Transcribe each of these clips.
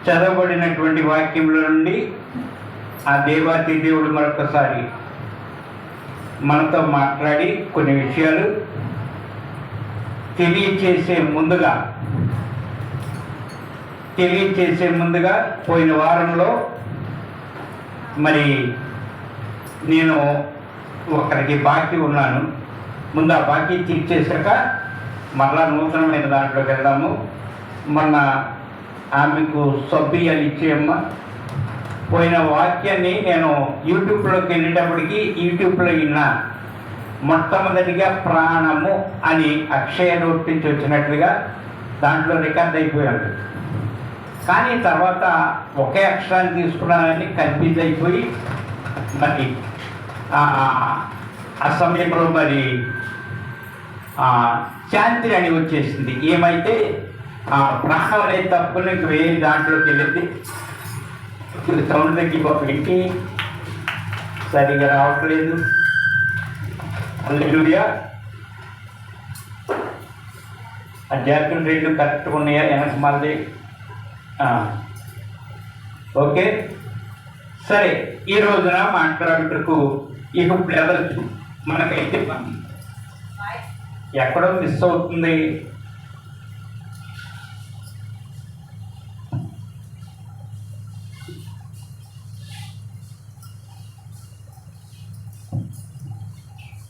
చదవబడినటువంటి వాక్యంలో నుండి ఆ దేవాతి దేవుడు మరొకసారి మనతో మాట్లాడి కొన్ని విషయాలు తెలియచేసే ముందుగా పోయిన వారంలో మరి నేను ఒకరికి బాకీ ఉన్నాను. ముందు ఆ బాకీ తీర్చేసాక మరలా నూతనమైన దాంట్లోకి వెళ్దాము. మొన్న ఆమెకు సబ్బియాలు ఇచ్చేయమ్మ. పోయిన వాక్యాన్ని నేను యూట్యూబ్లోకి వెళ్ళేటప్పటికి యూట్యూబ్లో విన్నా. మొట్టమొదటిగా ప్రాణము అని అక్షయ నోటి నుంచి వచ్చినట్లుగా దాంట్లో రికార్డ్ అయిపోయాడు. కానీ తర్వాత ఒకే అక్షరాన్ని తీసుకున్నానని కన్ఫ్యూజ్ అయిపోయి మరి ఆ సమయంలో మరి శాంతి అని వచ్చేసింది. ఏమైతే ప్రాణం అనేది తప్పుని వేరే దాంట్లోకి వెళ్ళింది. సౌండ్ తగ్గిపోయింది, సరిగా రావట్లేదు. హల్లెలూయా. ఆ జాకెట్ రేట్లు కరెక్ట్గా ఉన్నాయా వెనక మళ్ళీ? ఓకే సరే. ఈ రోజున మాట్లాడుటకు ఇక బ్రదర్స్ మనకైతే ఎక్కడో మిస్ అవుతుంది.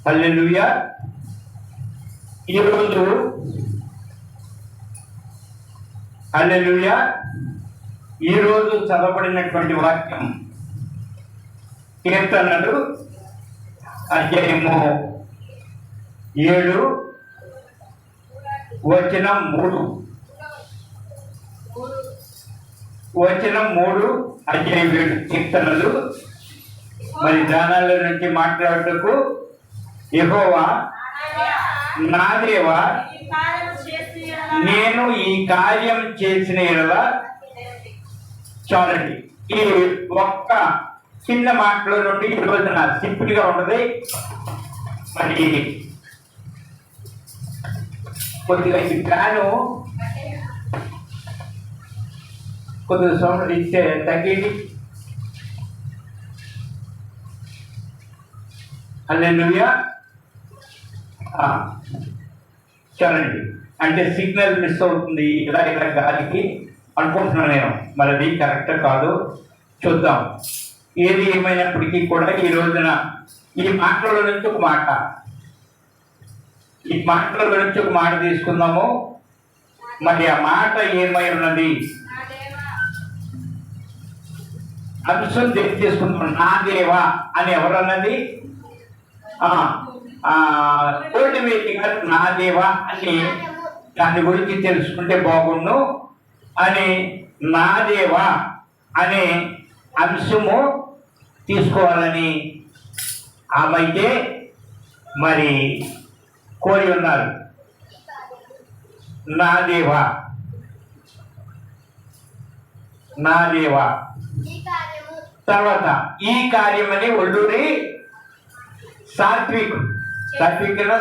హల్లెలూయా. ఈరోజు హల్లెలూయా ఈరోజు చదవబడినటువంటి వాక్యం కీర్తనలు అధ్యాయము 7 వచనం 3 అధ్యాయం 7 కీర్తనలు. మరి దానాల నుంచి మాట్లాడుటకు యెహోవా నా దేవా నేను ఈ కార్యం చేసిన ఎడల చాలండి. ఈ ఒక్క చిన్న మాటలో నుండి ఈ రోజున సింపుల్గా ఉంటుంది. మరి కొద్దిగా ఈ ఫ్యాను కొద్దిగా సౌండ్ ఇచ్చే తగ్గింది. హల్లెలూయా. చాలండి. అంటే సిగ్నల్ మిస్ అవుతుంది ఇలా గాలికి అనుకుంటున్నాను నేను. మరి అది కరెక్ట్ కాదు, చూద్దాం. ఏది ఏమైనప్పటికీ కూడా ఈ రోజున ఈ మాటల నుంచి ఒక మాట తీసుకుందాము. మరి ఆ మాట ఏమై ఉన్నది అంశం తీసుకుందాం. నా దేవా అని ఎవరన్నది? కోటివేటి గారు నా దేవా అని దాని గురించి తెలుసుకుంటే బాగుండు అని నా దేవా అనే అంశము తీసుకోవాలని ఆమె మరి కోరి ఉన్నారు. నా దేవా తర్వాత ఈ కార్యమని ఒళ్ళూరి సాత్విక్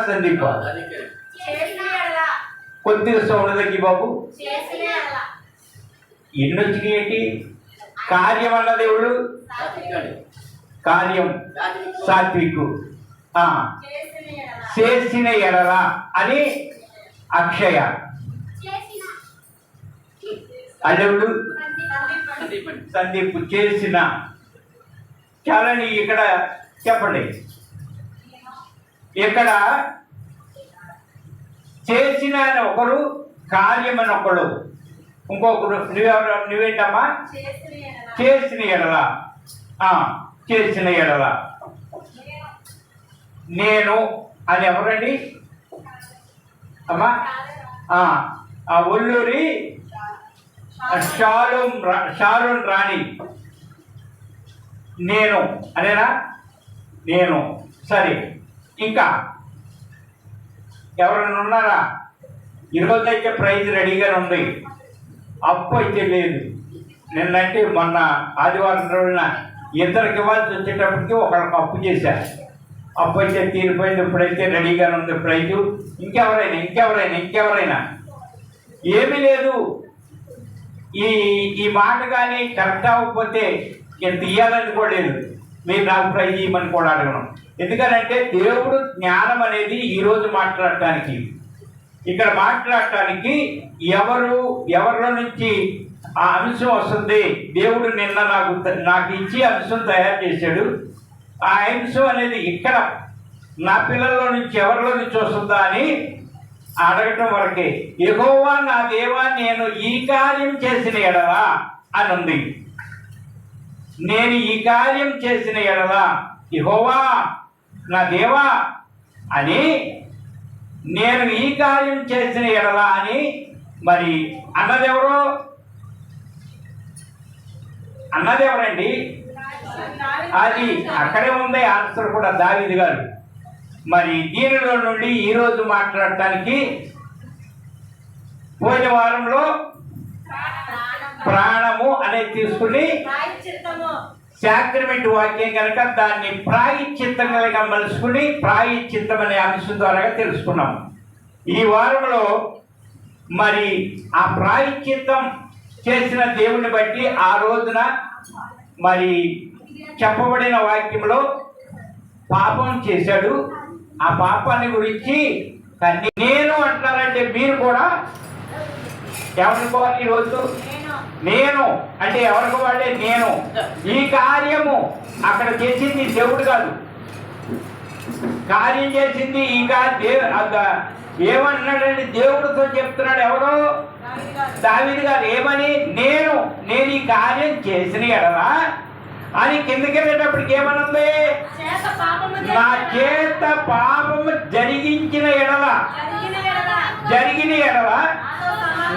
సందీప్ కొద్దిగా సౌండ్ తగ్గి బాబు. ఎన్నొచ్చి ఏంటి కార్యం అన్న దేవుడు? కార్యం సాత్విక్. చేసిన ఎడల అని అక్షయ. అదేవుడు సందీప్ చేసిన. చాలని ఇక్కడ చెప్పండి. ఇక్కడ చేసిన అని ఒకరు, కార్యం అని ఒకడు, ఇంకొకరు. నువ్వేంటమ్మా? చేసిన ఎడల. చేసిన ఎడల నేను అని ఎవరండి అమ్మా? ఆ ఒల్లూరి షారూన్ రాణి. నేను అనేనా? నేను. సరే, ఇంకా ఎవరైనా ఉన్నారా? ఈరోజైతే ప్రైజ్ రెడీగానే ఉంది. అప్పు అయితే లేదు. నిన్నంటే మొన్న ఆదివారం రోజున ఇద్దరికి ఇవ్వాల్సి వచ్చేటప్పటికి ఒకళ్ళకి అప్పు చేశారు. అప్పు అయితే తీరిపోయింది. ఇప్పుడైతే రెడీగానే ఉంది ప్రైజు. ఇంకెవరైనా ఏమీ లేదు. ఈ ఈ మాట కానీ కరెక్ట్ అవ్వకపోతే నేను తీయాలనుకోలేదు, మీరు నాకు ప్రైజ్ ఇవ్వమని కూడా అడగను. ఎందుకనంటే దేవుడు జ్ఞానం అనేది ఈరోజు మాట్లాడటానికి, ఇక్కడ మాట్లాడటానికి ఎవరిలో నుంచి ఆ అంశం వస్తుంది. దేవుడు నిన్న నాకు ఇచ్చి అంశం తయారు చేశాడు. ఆ అంశం అనేది ఇక్కడ నా పిల్లల్లో నుంచి ఎవరిలో నుంచి వస్తుందా అని అడగటం వరకే. యెహోవా నా దేవా నేను ఈ కార్యం చేసిన ఎడలా అని ఉంది. నేను ఈ కార్యం చేసిన ఎడలా, యెహోవా నా దేవా అని, నేను ఈ కార్యం చేసిన ఎడలా అని మరి అన్నదెవరండి? అది అక్కడే ఉంది ఆన్సర్ కూడా, దావీదు గారు. మరి దీనిలో నుండి ఈరోజు మాట్లాడటానికి పోయిన వారంలో ప్రాణము అనేది తీసుకుని సాక్రమెంట్ వాక్యం కనుక దాన్ని ప్రాయశ్చిత్తంగా మలుచుకుని ప్రాయశ్చిత్తం అనే అంశం ద్వారా తెలుసుకున్నాం. ఈ వారంలో మరి ఆ ప్రాయశ్చిత్తం చేసిన దేవుని బట్టి ఆ రోజున మరి చెప్పబడిన వాక్యంలో పాపం చేశాడు. ఆ పాపాన్ని గురించి నేను అంటారంటే మీరు కూడా ఎవరికోవాలి ఈరోజు? నేను అంటే ఎవరికి వాళ్ళే నేను. ఈ కార్యము అక్కడ చేసింది దేవుడు కాదు, కార్యం చేసింది ఈ ఏమన్నాడండి? దేవుడితో చెప్తున్నాడు. ఎవరో? దావీదు గారు. ఏమని? నేను ఈ కార్యం చేసిన ఎడలా అని కిందకి వెళ్ళేటప్పటికి ఏమనుంది? నా చేత పాపము జరిగిన ఎడల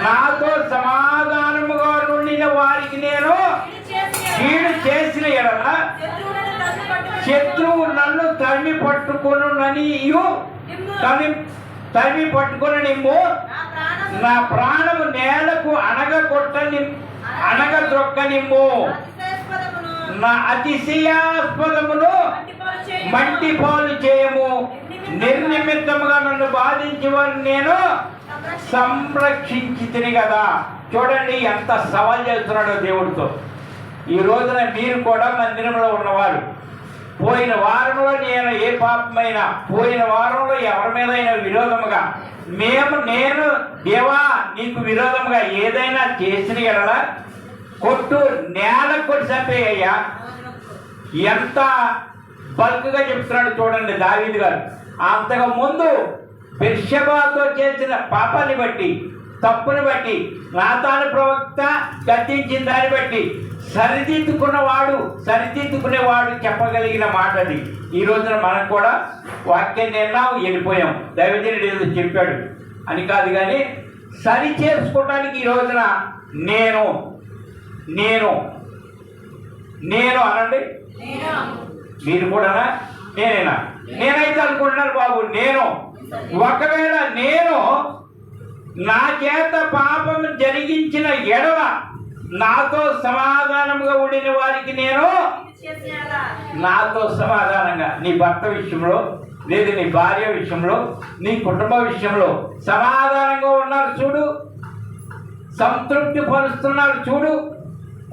నాతో సమాధానముగా నుండిన వారికి నేను కీడు చేసిన ఎడల శత్రువు నన్ను తరిమి పట్టుకుని నిమ్ము, నా ప్రాణము నేలకు అనగదొక్కనిమ్ము, నా అతిశయాస్పదమును మట్టి పాలు చేయము, నిర్నిమిత్తముగా నన్ను బాధించి వారిని నేను సంరక్షించి తిని కదా. చూడండి ఎంత సవాల్ చేస్తున్నాడో దేవుడితో. ఈ రోజున మీరు కూడా మందిరంలో ఉన్నవారు, పోయిన వారంలో నేను ఏ పాపమైనా, పోయిన వారంలో ఎవరి మీదైనా విరోధముగా నేను దేవా నీకు విరోధముగా ఏదైనా చేసిన ఎడల నేల కొట్టి చంపేయ్యా. ఎంత బల్క్గా చెప్తున్నాడు చూడండి దావీదు గారు. అంతకు ముందు బెర్షెబాతో చేసిన పాపాన్ని బట్టి, తప్పుని బట్టి, నాతాను ప్రవక్త గద్దించిన దాన్ని బట్టి సరిదిద్దుకునేవాడు చెప్పగలిగిన మాట అది. ఈ రోజున మనం కూడా వాక్యం విన్నాం, వెళ్ళిపోయాం, దైవజనుడు ఏదో చెప్పాడు అని కాదు, కానీ సరి చేసుకోవడానికి ఈ రోజున నేను అనండి. మీరు కూడానా? నేనైతే అనుకుంటున్నాను బాబు. ఒకవేళ నేను నా చేత పాపం జరిగించిన ఎడల నాతో సమాధానంగా ఉండిన వారికి నేను నాతో సమాధానంగా, నీ భర్త విషయంలో లేదు, నీ భార్య విషయంలో, నీ కుటుంబ విషయంలో సమాధానంగా ఉన్నారు చూడు, సంతృప్తి పరుస్తున్నారు చూడు,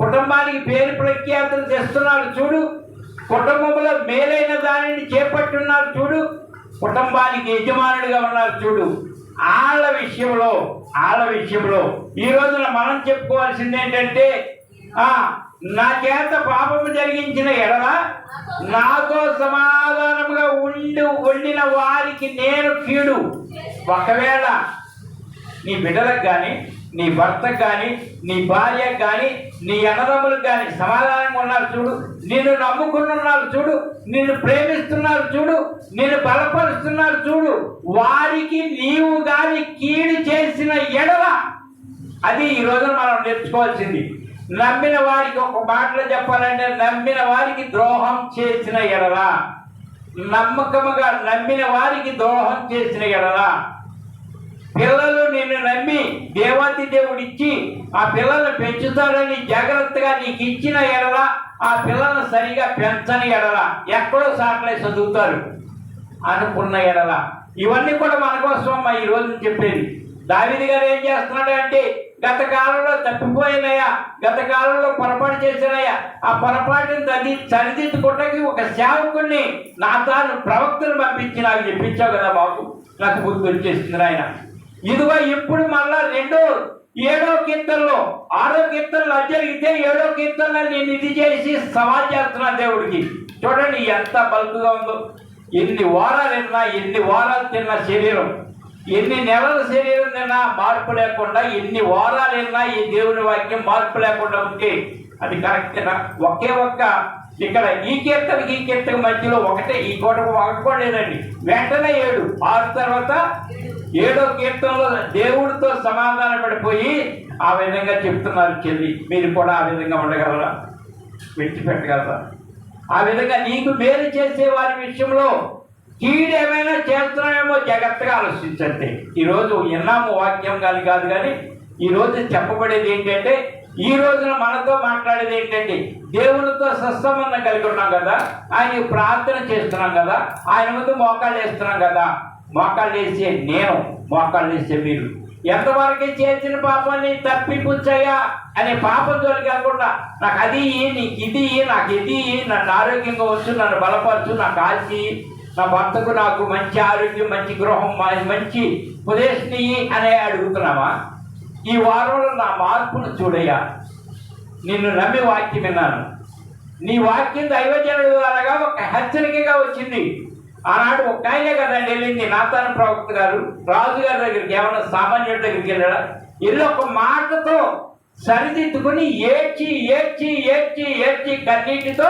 కుటుంబానికి పేరు ప్రఖ్యాతులు తెస్తున్నారు చూడు, కుటుంబంలో మేలైన దానిని చేపట్టున్నారు చూడు, కుటుంబానికి యజమానుడిగా ఉన్నారు చూడు. వాళ్ళ విషయంలో ఈ రోజున మనం చెప్పుకోవాల్సింది ఏంటంటే, నా చేత పాపము జరిగించిన ఎడల నాతో సమాధానంగా ఉండిన వారికి నేను కీడు. ఒకవేళ నీ బిడ్డలకు కానీ, నీ భర్తకు కానీ, నీ భార్యకు కానీ, నీ అన్నదమ్ములకు కానీ సమాధానంగా ఉన్నారు చూడు, నిన్ను నమ్ముకున్నారు చూడు, నిన్ను ప్రేమిస్తున్నారు చూడు, నిన్ను బలపరుస్తున్నారు చూడు, వారికి నీవు కానీ కీడు చేసిన ఎడల, అది ఈ రోజున మనం నేర్చుకోవాల్సింది. నమ్మిన వారికి ఒక మాటలో చెప్పాలంటే, నమ్మిన వారికి ద్రోహం చేసిన ఎడల, నమ్మకముగా నమ్మిన వారికి ద్రోహం చేసిన ఎడల, పిల్లలు నిన్ను నమ్మి దేవాతి దేవుడు ఇచ్చి ఆ పిల్లల్ని పెంచుతారని జాగ్రత్తగా నీకు ఇచ్చిన ఎడల, ఆ పిల్లలను సరిగా పెంచని ఎడల, ఎక్కడో సాట్లే చదువుతారు అనుకున్న ఎడల, ఇవన్నీ కూడా మన కోసం ఈ రోజు చెప్పేది. దావీదు గారు ఏం చేస్తున్నాడు అంటే, గత కాలంలో తప్పిపోయినయ్యా, గత కాలంలో పొరపాటు చేసినయ్యా, ఆ పొరపాటుని సరిదిద్దుకోవడానికి ఒక సేవకుడిని నాతాను ప్రవక్తను పంపించి నాకు చెప్పించావు కదా బాబు, నాకు బుద్ధి వచ్చేస్తుంది ఆయన. ఇదిగో ఇప్పుడు మళ్ళా 7వ కీర్తనలో 6వ కీర్తనలు అది జరిగితే 7వ కీర్తనలో నేను ఇది చేసి సవాల్ చేస్తున్నా దేవుడికి. చూడండి ఎంత బల్క్గా ఉందో. ఎన్ని వారాలు తిన్న శరీరం, ఎన్ని నెలల శరీరం తిన్నా మార్పు లేకుండా, ఎన్ని వారాలు తిన్నా ఈ దేవుని వాక్యం మార్పు లేకుండా ఉంటే అది కరెక్టేనా? ఒకే ఒక్క ఇక్కడ ఈ కీర్తన మధ్యలో ఒకటే, ఈ కోటకు ఒకటి కూడా లేదండి. వెంటనే 6 తర్వాత 7వ కీర్తనలో దేవుడితో సమాధాన పడిపోయి ఆ విధంగా చెప్తున్నారు. చెల్లి, మీరు కూడా ఆ విధంగా ఉండగలరా? విడిచిపెట్టగలరా? ఆ విధంగా నీకు మేలు చేసే వారి విషయంలో కీడేమైనా చేస్తున్నామేమో జాగ్రత్తగా ఆలోచించండి. ఈరోజు విన్నాము వాక్యం కాదు కానీ ఈరోజు చెప్పబడేది ఏంటంటే, ఈ రోజున మనతో మాట్లాడేది ఏంటంటే, దేవునితో సత్సంబంధం కలిగి ఉన్నాం కదా, ఆయన ప్రార్థన చేస్తున్నాం కదా, ఆయన ముందు మోకాళ్ళు వేస్తున్నాం కదా. మోకాళ్ళు వేసే నేను, మోకాళ్ళు వేసే మీరు ఎంతవరకు చేసిన పాపాన్ని తప్పిపుచ్చయ్యా అనే పాపం జోలికి కాకుండా, నాకు అది నీకు ఇది నాకు ఇది, నన్ను ఆరోగ్యంగా వచ్చు, నన్ను బలపరచు, నాకు ఆల్చి, నా భర్తకు నాకు మంచి ఆరోగ్యం, మంచి గృహం, మంచి ఉపదేశని అనే అడుగుతున్నావా? ఈ వారంలో నా మార్పును చూడయ్యా. నిన్ను నమ్మి వాక్యం విన్నాను. నీ వాక్యం దైవజనుడు ద్వారా ఒక హెచ్చరికగా వచ్చింది. ఆనాడు ఒక ఆయనే కదండి వెళ్ళింది, నాతాను ప్రవక్త గారు రాజుగారి దగ్గరికి, ఏమన్నా సామాన్యుడి దగ్గరికి వెళ్ళాడా? వెళ్ళి ఒక మాటతో సరిదిద్దుకుని ఏడ్చి కన్నీటితో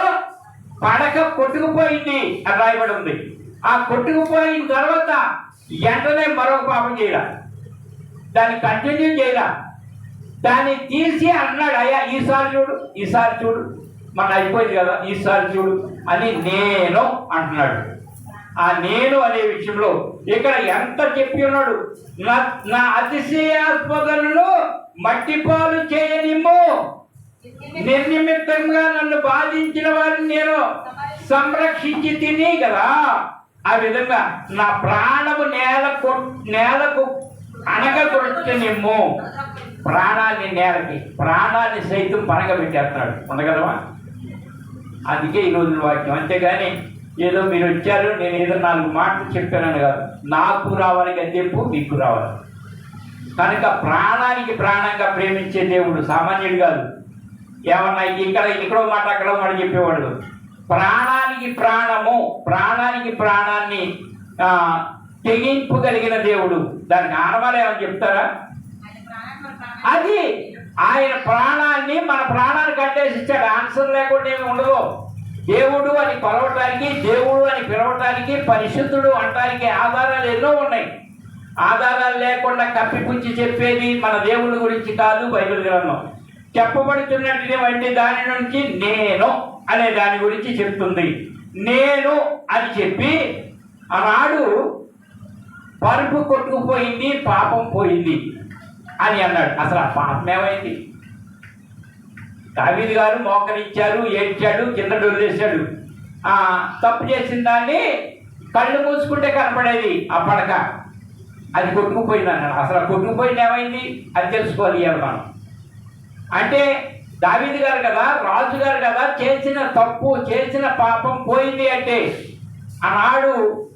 పడక కొట్టుకుపోయింది అని రాయబడి ఉంది. ఆ కొట్టుకుపోయిన తర్వాత వెంటనే మరొక పాపం చేయాల, దాన్ని కంటిన్యూ చేయాల, దాన్ని తీసి అన్నాడు, అయ్యా ఈసారి చూడు మన అయిపోయింది కదా, ఈసారి చూడు అని నేను అంటున్నాడు. ఆ నేను అనే విషయంలో ఇక్కడ ఎంత చెప్పి ఉన్నాడు, నా అతిశయాస్పదలను మట్టిపాలు చేయనిమ్ము, నిర్నిమిత్తంగా నన్ను బాధించిన వారిని నేను సంరక్షించి తిని కదా. ఆ విధంగా నా ప్రాణము నేలకు అణగగొట్టనిమ్ము. ప్రాణాన్ని సైతం పనగబెట్టేస్తున్నాడు. ఉండగలవా? అందుకే ఈరోజు వాక్యం. అంతేగాని ఏదో మీరు వచ్చారు, నేను ఏదో 4 మాటలు చెప్పానని కాదు. నాకు రావాలి గద్దెంపు, మీకు రావాలి. కనుక ప్రాణానికి ప్రాణంగా ప్రేమించే దేవుడు సామాన్యుడు కాదు. ఏమన్నా ఇక్కడో మాట అక్కడో మాట చెప్పేవాడు. ప్రాణానికి ప్రాణాన్ని తెగింపు కలిగిన దేవుడు. దానికి ఆనవాలు ఏమని చెప్తారా? అది ఆయన ప్రాణాన్ని మన ప్రాణాన్ని కట్టేసి ఇచ్చాడు. ఆన్సర్ లేకుండా ఏమి ఉండదు. దేవుడు అని కొలవటానికి, దేవుడు అని పిలవటానికి, పరిశుద్ధుడు అనటానికి ఆధారాలు ఎన్నో ఉన్నాయి. ఆధారాలు లేకుండా కప్పిపుచ్చి చెప్పేది మన దేవుడి గురించి కాదు బైబిల్ గ్రంథం. చెప్పబడుతున్నటువంటి దాని నుంచి నేను అనే దాని గురించి చెప్తుంది. నేను అని చెప్పి ఆనాడు పరుపు కొట్టుకుపోయింది, పాపం పోయింది అని అన్నాడు. అసలు ఆ పాపం ఏమైంది? దావీదు గారు మోకరించారు, ఏడ్చాడు, కింద డొల్లేశాడు. తప్పు చేసిన దాన్ని కళ్ళు మూసుకుంటే కనపడేది ఆ పడక, అది కొట్టుకుపోయింది అన్నాడు. అసలు కొట్టుకుపోయింది ఏమైంది అది తెలుసుకోవాలి మనం. అంటే దావీదు గారు కదా, రాజు గారు కదా, చేసిన తప్పు, చేసిన పాపం పోయింది అంటే ఆనాడు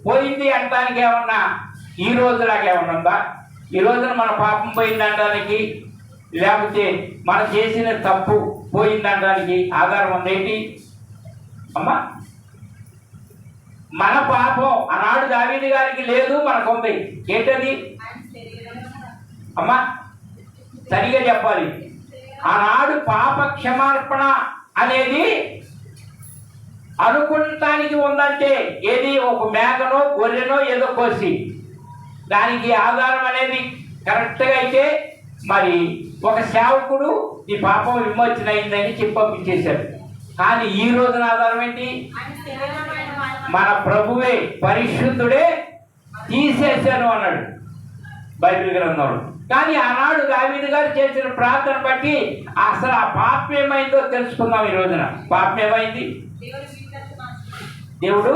పోయింది అనడానికి ఏమన్నా ఈ రోజులాగా ఏమన్నా ఉందా? ఈ రోజున మన పాపం పోయింది అనడానికి, లేకపోతే మనం చేసిన తప్పు పోయింది అనడానికి ఆధారం ఉందేంటి అమ్మా? మన పాపం ఆనాడు దావీదు గారికి లేదు, మనకు ఉంది. ఏంటది అమ్మా? సరిగా చెప్పాలి. ఆనాడు పాప క్షమార్పణ అనేది అనుకుంటానికి ఉందంటే ఏది? ఒక మేకనో గొర్రెనో ఏదో కోసి దానికి ఆధారం అనేది కరెక్ట్గా అయితే మరి ఒక సేవకుడు ఈ పాపం విమోచన అయిందని చెప్పి పంపించేశాడు. కానీ ఈ రోజున ఆధారం ఏంటి? మన ప్రభువే, పరిశుద్ధుడే తీసేశాను అన్నాడు బైబిల్ గ్రంథంలో. కానీ ఆనాడు దావీదు గారు చేసిన ప్రార్థన బట్టి అసలు ఆ పాపం ఏమైందో తెలుసుకుందాం ఈ రోజున. పాపం ఏమైంది? దేవుడు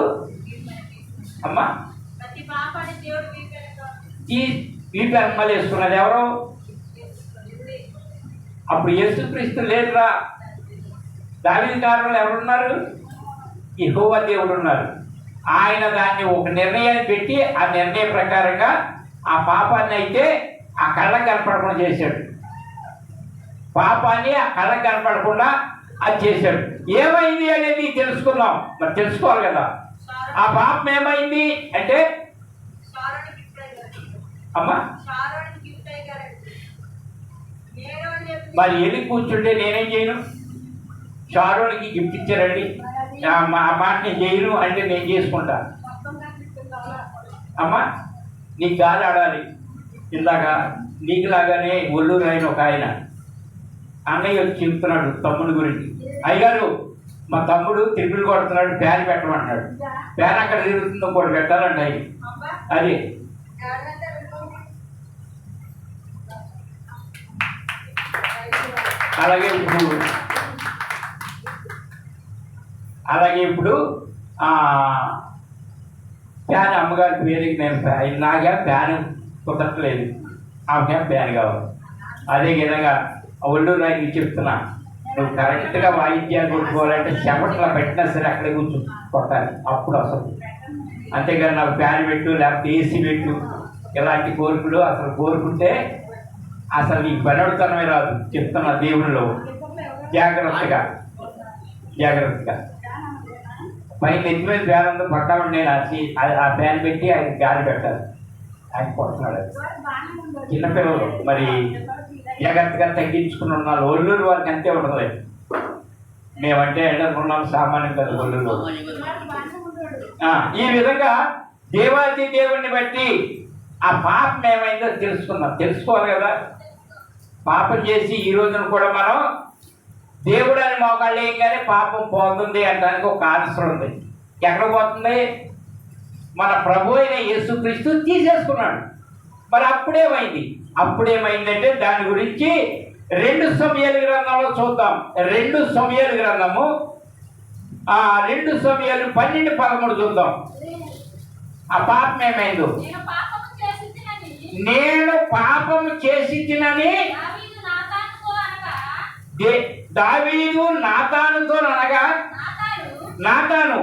అమ్మా ఈ వీపెమ్మలు వేసుకున్నది ఎవరు? అప్పుడు యేసుక్రీస్తు లేదురా. దావీదు కాలంలో ఎవరున్నారు? యెహోవా దేవుడు ఉన్నారు. ఆయన దాన్ని ఒక నిర్ణయాన్ని పెట్టి ఆ నిర్ణయం ప్రకారంగా ఆ పాపాన్ని అయితే ఆ కళ్ళకు కనపడకుండా చేశాడు. పాపాన్ని ఆ కళ్ళకు కనపడకుండా అది చేశాడు. ఏమైంది అనేది తెలుసుకుందాం. మరి తెలుసుకోవాలి కదా. ఆ పాపం ఏమైంది అంటే అమ్మా, మరి వెళ్ళి కూర్చుంటే నేనేం చేయను? షారోన్కి గిఫ్ట్ ఇచ్చారండి, ఆ మాట నేను చేయను అంటే నేను చేసుకుంటా. అమ్మా, నీకు గాలి ఆడాలి. ఇందాక నీకులాగానే ఒల్లూరు అయిన ఒక ఆయన అన్నయ్య వచ్చి చెప్తున్నాడు తమ్ముడు గురించి. అయ్యగారు, మా తమ్ముడు తిరుగులు కొడుతున్నాడు, ఫ్యాన్ పెట్టమంటున్నాడు. ఫ్యాన్ అక్కడ తిరుగుతుందో కూడా పెట్టాలండి. అది అలాగే ఇప్పుడు ఫ్యాన్ అమ్మగారి పేరుకి నేను నాకే ఫ్యాన్ కుదరట్లేదు, ఆమెకే ఫ్యాన్ కావాలి. అదే విధంగా ఒళ్ళూరు రాయికి చెప్తున్నా, నువ్వు కరెక్ట్గా వాయిద్యాలు కొట్టుకోవాలంటే చెమట్లా పెట్టినా సరే అక్కడే కూర్చో కొట్టాలి, అప్పుడు అసలు. అంతేగాని నాకు ఫ్యాన్ పెట్టు లేకపోతే ఏసీ పెట్టు ఇలాంటి కోరికలు అసలు కోరుకుంటే అసలు నీకు బెనడుతనమే రాదు. చెప్తున్నా దేవుళ్ళు జాగ్రత్తగా పైన నెత్తి మీద ఫ్యాన్ ఉందో పట్టామని నేను ఆ ఫ్యాన్ పెట్టి ఆయన గాలి పెట్టాలి. ఆయన కొడుతున్నాడు. చిన్నపిల్లలు మరి జాగ్రత్తగా తగ్గించుకుని ఉన్నారు. ఒల్లూరు వారికి అంతే ఉండదు. మేమంటే ఎండకున్నాం సామాన్యం కదా ఒల్లూరు. ఈ విధంగా దేవాది దేవుణ్ణి బట్టి ఆ పాపం ఏమైందో తెలుసుకోవాలి కదా. పాపం చేసి ఈ రోజున కూడా మనం దేవుడు అని మోకాళ్ళు వేయగానే పాపం పోతుంది అంటానికి ఒక ఆన్సర్ ఉంది. ఎక్కడ పోతుంది? మన ప్రభు అయిన యేసుక్రీస్తు తీసేసుకున్నాడు. మరి అప్పుడేమైందంటే దాని గురించి 2 సమూయేలు గ్రంథంలో చూద్దాం. 2 సమూయేలు గ్రంథము 2 సమూయేలు 12:13 చూద్దాం. ఆ పాపం ఏమైందో. నేను పాపము చేసినని దావీదు నాతానుతో అనగా, నాతాను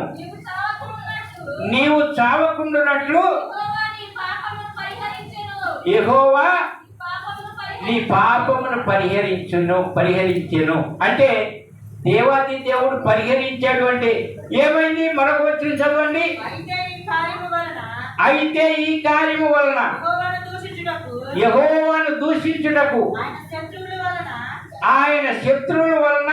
నీవు చావకుండునట్లు యెహోవా నీ పాపమును పరిహరించెను. అంటే దేవాది దేవుడు పరిహరించాడు అంటే ఏమైంది? మరొక వచ్చిన చదవండి. అయితే ఈ కార్యము వలన యెహోవాను దూషించుటకు ఆయన శత్రువుల వలన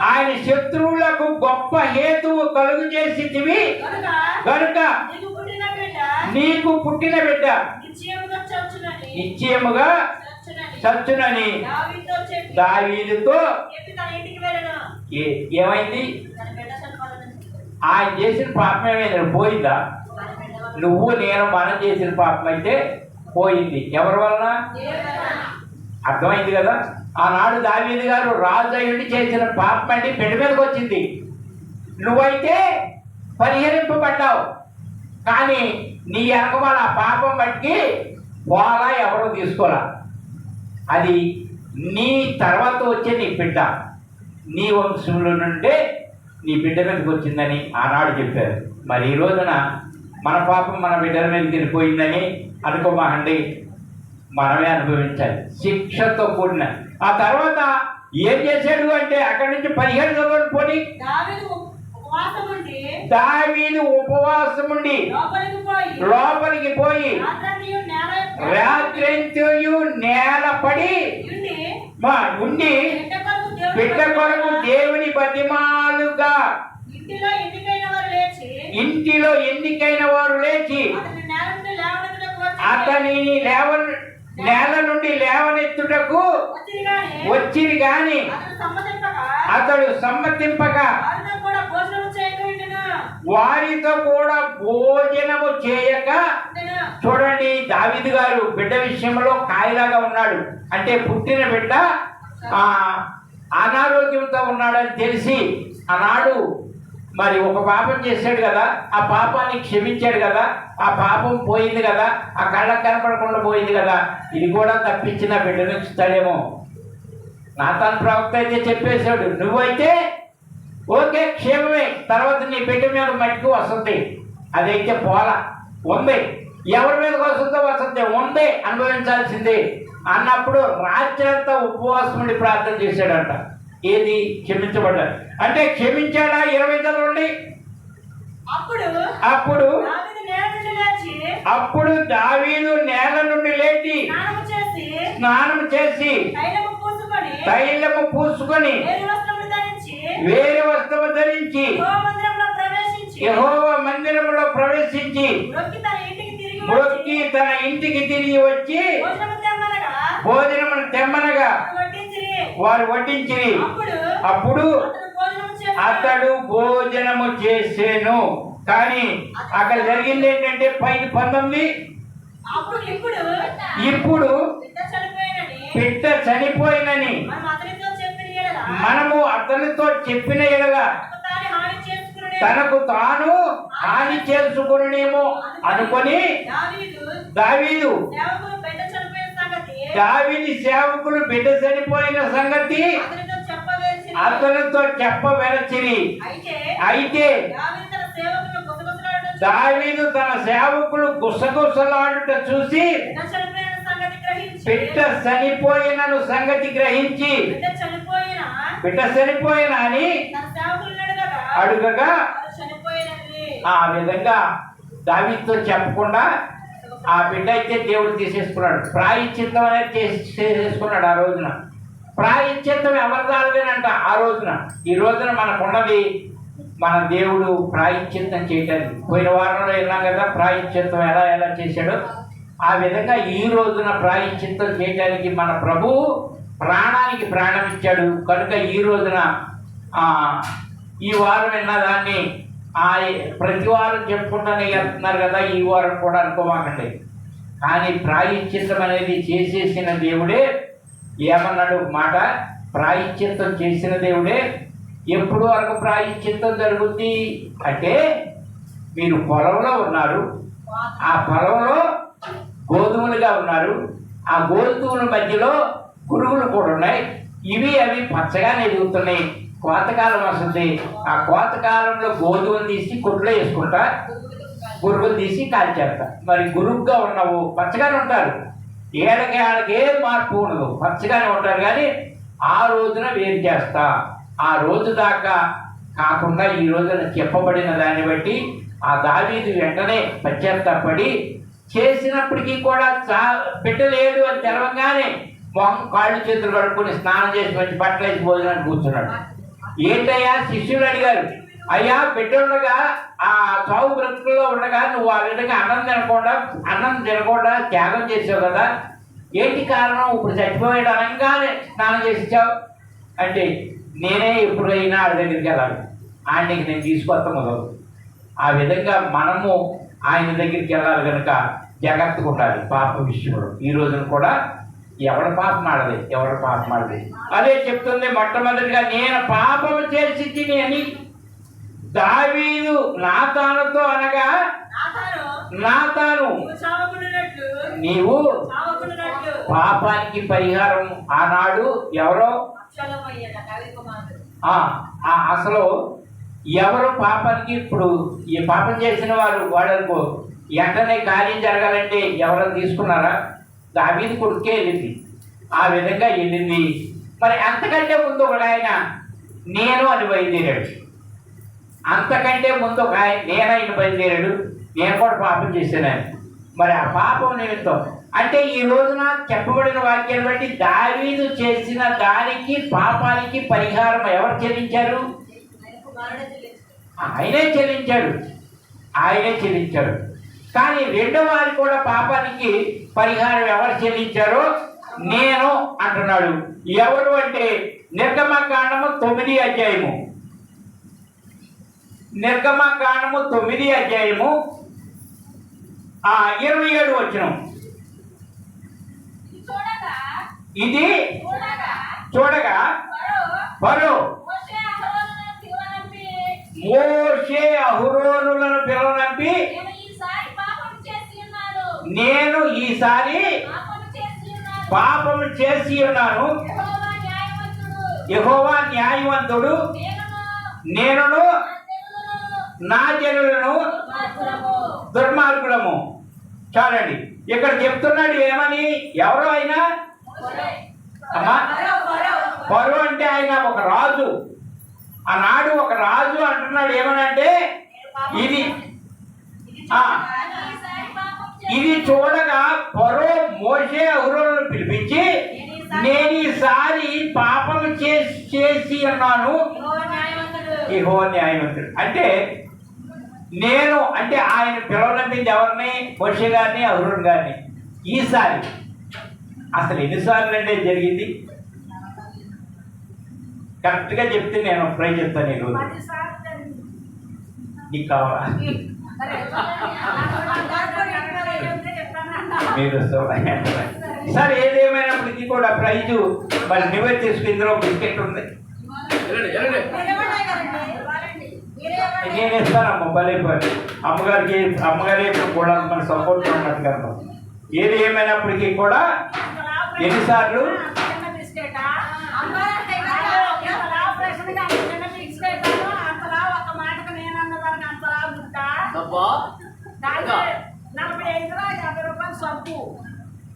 ఆయన శత్రువులకు గొప్ప హేతువు కలుగు చేసితివి కనుక నీకు పుట్టిన బిడ్డ నిశ్చయముగా చచ్చునని దావీదుతో ఏమైంది? ఆయన చేసిన పాపం ఏమైంది? పోయిందా? నువ్వు నేను మనం చేసిన పాపం అయితే పోయింది. ఎవరి వలన? అర్థమైంది కదా. ఆనాడు దావీదు గారు రాజు అయ్యుండి చేసిన పాపం అంటే బిడ్డ మీదకి వచ్చింది. నువ్వైతే పరిహరింపబడ్డావు, కానీ నీ వెనకమాల ఆ పాపం బట్టి పోలా, ఎవరో తీసుకోరా. అది నీ తర్వాత వచ్చే నీ బిడ్డ, నీ వంశంలో నుండే నీ బిడ్డ మీదకి వచ్చిందని ఆనాడు చెప్పారు. మరి ఈ రోజున మన పాపం మన బిడ్డల మీద తిరిగిపోయిందని అనుకోమాకండి, మనమే అనుభవించాలి శిక్షతో కూడిన. ఆ తర్వాత ఏం చేశాడు అంటే అక్కడి నుంచి 15 రోజులు పోని దావీదు ఉపవాసముండి లోపలికి పోయి రాత్రంతయు నేల పడి ఉండి బిడ్డ కొరకు దేవుని బతిమాలుగా ఇంటిలో ఎన్నికైన వారు లేచి అతని నేల నుండి లేవనెత్తుటకు వచ్చింది గాని అతడు సమ్మతింపక వారితో కూడా భోజనము చేయక. చూడండి, దావీదు గారు బిడ్డ విషయంలో కాయలాగా ఉన్నాడు. అంటే పుట్టిన బిడ్డ అనారోగ్యంతో ఉన్నాడని తెలిసి ఆనాడు మరి ఒక పాపం చేశాడు కదా, ఆ పాపాన్ని క్షమించాడు కదా, ఆ పాపం పోయింది కదా, ఆ కళ్ళకు కనపడకుండా పోయింది కదా, ఇది కూడా తప్పించిన బిడ్డను ఇస్తాడేమో. నాతాను ప్రవక్త అయితే చెప్పేశాడు, నువ్వైతే ఓకే క్షేమమే, తర్వాత నీ బిడ్డ మీద మట్టికి వస్తుంది, అదైతే పోలా ఉంది, ఎవరి మీదకి వస్తుందో వస్తుంది, ఉంది అనుభవించాల్సిందే అన్నప్పుడు రాత్రి అంతా ఉపవాసం ఉండి ప్రార్థన చేశాడంట. ఏది క్షమించబడ్డాడు అంటే క్షమించాడా? 20 చదవండి. అప్పుడు దావీదు నేల నుండి లేచి స్నానం చేసి తైలము పూసుకొని వేరే వస్త్రము ధరించి యెహోవా మందిరములో ప్రవేశించి మొక్కి తన ఇంటికి తిరిగి వచ్చి భోజనమును తెమ్మనగా వారు వడ్డించిరి. అప్పుడు అతడు భోజనము చేసేను. కానీ అక్కడ జరిగింది ఏంటంటే 19 ఇప్పుడు బిడ్డ చనిపోయినని మనము అతనితో చెప్పిన ఎడల తనకు తాను హాని చేసుకునేమో అనుకొని దావీదు సేవకులు బిడ్డ చనిపోయిన సంగతి అతనితో చెప్పవలసిరి. అయితే దావీదు తన సేవకులు గుసగుసలాడుట చూసి బిడ్డ చనిపోయినను సంగతి గ్రహించి బిడ్డ చనిపోయిన అని అడుగగా ఆ విధంగా దావీదుతో చెప్పకుండా ఆ బిడ్డ అయితే దేవుడు తీసేసుకున్నాడు. ప్రాయశ్చిత్తం అనేది చేసేసుకున్నాడు. ఆ రోజున ప్రాయశ్చిత్తం ఎవరిదాలేనంట. ఆ రోజున ఈ రోజున మనకున్నది మన దేవుడు ప్రాయశ్చిత్తం చేయటానికి. పోయిన వారంలో వెళ్ళాం కదా ప్రాయశ్చిత్తం ఎలా చేశాడో ఆ విధంగా ఈ రోజున ప్రాయశ్చిత్తం చేయడానికి మన ప్రభువు ప్రాణానికి ప్రాణం ఇచ్చాడు. కనుక ఈ రోజున ఈ వారం విన్నదాన్ని ప్రతి వారం చెప్పుకుంటానే వెళ్తున్నారు కదా, ఈ వారం కూడా అనుకోమాకండి. కానీ ప్రాయశ్చిత్తం అనేది చేసేసిన దేవుడే ఏమన్నాడు మాట, ప్రాయశ్చిత్తం చేసిన దేవుడే. ఎప్పుడు వరకు ప్రాయశ్చిత్తం జరుగుద్ది అంటే, మీరు పొలంలో ఉన్నారు, ఆ పొలంలో గోధుమలుగా ఉన్నారు, ఆ గోధుమల మధ్యలో పురుగులు కూడా ఉన్నాయి, అవి పచ్చగానే ఎదుగుతున్నాయి. కోతకాలం వస్తుంది, ఆ కోతకాలంలో గోధుమలు తీసి కొట్లో వేసుకుంటా, గురుగులు తీసి కాల్చేస్తా. మరి గురుగ్గా ఉన్నావు పచ్చగానే ఉంటారు, ఏళ్ళకి ఏం మార్పు ఉండదు, పచ్చగానే ఉంటారు. కానీ ఆ రోజున వేరు చేస్తా. ఆ రోజు దాకా కాకుండా ఈ రోజున చెప్పబడిన దాన్ని బట్టి ఆ దావీదు వెంటనే పశ్చాత్తాపడి చేసినప్పటికీ కూడా పెట్టలేడు అని తెలవగానే మొహం కాళ్ళు చేతులు కడుక్కొని స్నానం చేసి మంచి బట్టలు వేసి భోజనానికి కూర్చున్నాడు. ఏంటయ్యా శిష్యులు అడిగారు, అయ్యా బిడ్డలుగా ఆ చావు బ్రతుకుల్లో ఉండగా నువ్వు ఆ విధంగా అన్నం తినకుండా త్యాగం చేసావు కదా, ఏంటి కారణం? ఇప్పుడు చచ్చిపోయాడు అనగానే స్నానం చేసిచ్చావు అంటే, నేనే ఎప్పుడైనా ఆడి దగ్గరికి వెళ్ళాలి, ఆయనకి నేను తీసుకొస్తాను మొదలు. ఆ విధంగా మనము ఆయన దగ్గరికి వెళ్ళాలి కనుక జాగ్రత్తగా ఉండాలి పాప విషయంలో. ఈ రోజున కూడా ఎవరి పాపం ఆడది అదే చెప్తుంది. మొట్టమొదటిగా నేను పాపం చేసి తిని అని దావీదు నాతానుతో అనగా, నాతాను నీవు పాపానికి పరిహారం ఆనాడు ఎవరో అసలు ఎవరు పాపానికి, ఇప్పుడు ఈ పాపం చేసిన వాళ్ళకు వెంటనే కార్యం జరగాలంటే ఎవరు తీసుకున్నారా? దావీదు కొడుకే వెళ్ళింది. ఆ విధంగా వెళ్ళింది. మరి అంతకంటే ముందు ఒక ఆయన నేను అని బయలుదేరాడు. అంతకంటే ముందు ఒక ఆయన నేనైన బయలుదేరాడు. నేను కూడా పాపం చేశాను. మరి ఆ పాపం నిమిత్తం అంటే ఈ రోజున చెప్పబడిన వాక్యాన్ని బట్టి దావీదు చేసిన దానికి పాపానికి పరిహారం ఎవరు చెల్లించారు? ఆయనే చెల్లించాడు. కానీ రెండో వారు కూడా పాపానికి పరిహారం ఎవరు చెల్లించారో నేను అంటున్నాడు. ఎవరు అంటే నిర్గమకాండము 9వ అధ్యాయము, నిర్గమకాండము 9వ అధ్యాయము 27వ వచనం. ఇది చూడగా ఫరో మోషే అహరోనులను పిలువనంపి నేను ఈసారి పాపము చేసి ఉన్నాను, యెహోవా న్యాయవంతుడు, నేనును నా జనులను దుర్మార్గులము. చాలండి. ఇక్కడ చెప్తున్నాడు ఏమని? ఎవరో అయినా అమ్మా, ఫరో అంటే ఆయన ఒక రాజు. ఆనాడు ఒక రాజు అంటున్నాడు ఏమనంటే, ఇది చూడగా ఫరో మోషే అహరోనులను పిలిపించి, నేను ఈసారి పాపం చేసి ఉన్నాను, యెహోవా న్యాయవంతుడు. అంటే నేను అంటే ఆయన పిలవనంపింది ఎవరిని? మోషే గారిని, అహరోను గారిని. ఈసారి అసలు ఎన్నిసార్లు అంటే జరిగింది? కరెక్ట్గా చెప్తే నేను ట్రై చెప్తాను ఈరోజు. నీకు కావాలా? మీరు సరే, ఏదేమైనప్పటికీ కూడా ప్రైజు మరి నువ్వే తీసుకు. ఇందులో బిస్కెట్ ఉంది, నేను ఇస్తానమ్మా. భలేపోయి అమ్మగారి కూడా మన సపోర్ట్ ఉన్నట్టు కదా. ఏది ఏమైనప్పటికీ కూడా ఎన్నిసార్లు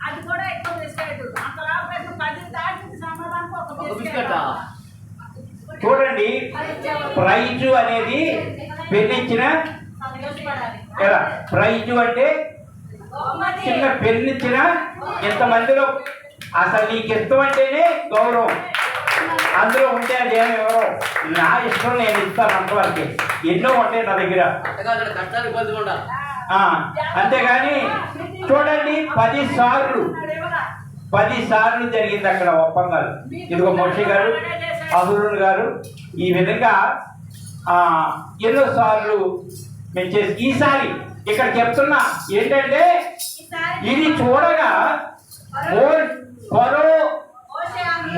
అది కూడా ఎక్కువ బిస్కెట్ అంతలా 10 దాటి సమాధానం ఒక బిస్కెట్. చూడండి, ప్రైజు అనేది పెన్నిచ్చిన ఎలా? ప్రైజు అంటే చిన్న పెన్నిచ్చిన ఇంతమందిలో అసలు నీకు ఇష్టం అంటేనే గౌరవం. అందులో ఉంటే అది ఎవరో నా ఇష్టం నేను ఇస్తాను అంతవరకే. ఎన్నో ఉంటాయి నా దగ్గర. అంతేగాని చూడండి, 10 సార్లు జరిగింది అక్కడ ఒప్పందాలు. ఇదిగో మోషే గారు, అహరోను గారు ఈ విధంగా ఎన్నో సార్లు మేము చేసి, ఈసారి ఇక్కడ చెప్తున్నా ఏంటంటే, ఇది చూడగా ఫరో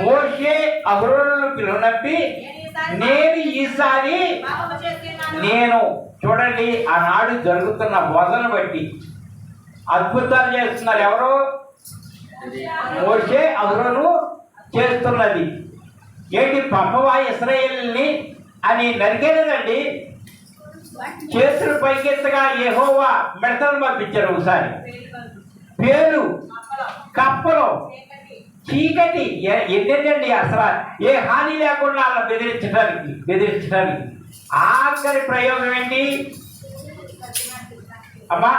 మోషే అహరోనులను పిలువనంపి నేను ఈసారి చూడండి, ఆనాడు జరుగుతున్న బోధన బట్టి అద్భుతాలు చేస్తున్నారు. ఎవరు? మోషే అహరోను చేస్తున్నది ఏంటి? పంపవా ఇశ్రాయేలుని అని నరికేలేదండి. చేతులు పైకెత్తగా యెహోవా మిడతలను పంపించారు. ఒకసారి పేరు, కప్పలు, చీకటి, ఎన్నెందండి అసలు ఏ హాని లేకుండా అలా బెదిరించడానికి ఆఖరి ప్రయోగం ఏంటి అమ్మా?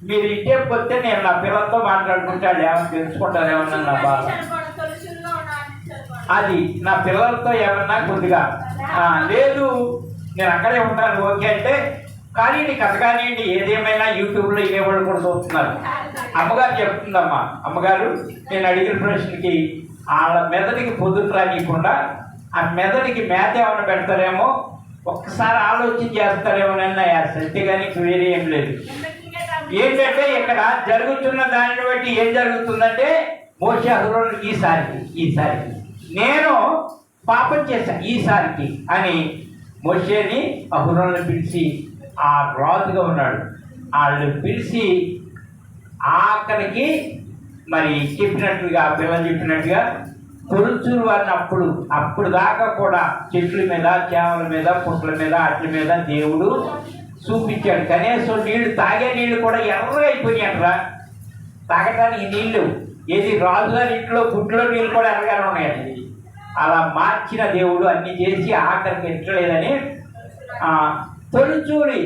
మీరు ఇంటే పోతే నేను నా పిల్లలతో మాట్లాడుకుంటాడు, ఏమన్నా తెలుసుకుంటారు ఏమన్నా నా బాధ. అది నా పిల్లలతో ఏమన్నా కొద్దిగా లేదు నేను అక్కడే ఉంటాను ఓకే అంటే, కానీ నీకు కథ కానివ్వండి, ఏదేమైనా యూట్యూబ్లో ఇవేవాళ్ళు కూడా చూస్తున్నారు. అమ్మగారు చెప్తుందమ్మా, అమ్మగారు నేను అడిగిన ప్రశ్నకి వాళ్ళ మెదడికి పొద్దుట రానియకుండా ఆ మెదడికి మేత ఏమైనా పెడతారేమో, ఒక్కసారి ఆలోచన చేస్తారేమోనన్నా అంతేగాని వేరే ఏం లేదు. ఏంటంటే ఇక్కడ జరుగుతున్న దానిని బట్టి ఏం జరుగుతుందంటే, మోషే అహరోను ఈసారి నేను పాపం చేశాను ఈసారికి అని మోషేని అహరోనుని పిలిచి, ఆ రాజుగా ఉన్నాడు వాళ్ళు పిలిచి ఆఖరికి మరి చెప్పినట్టుగా పిల్లలు చెప్పినట్టుగా తొలుచూరు వారిని అప్పుడు దాకా కూడా చెట్ల మీద, చేమల మీద, పుట్ల మీద, అట్ల మీద దేవుడు చూపించాడు. కనీసం నీళ్లు తాగే నీళ్లు కూడా ఎర్రగా అయిపోయినాయట్రా. తాగటానికి నీళ్లు ఏది రాజుగారి ఇంట్లో గుడ్లో నీళ్ళు కూడా ఎర్రగానే ఉన్నాయండి. అలా మార్చిన దేవుడు అన్ని చేసి ఆఖరికి ఎట్టలేదని తొలిచూరి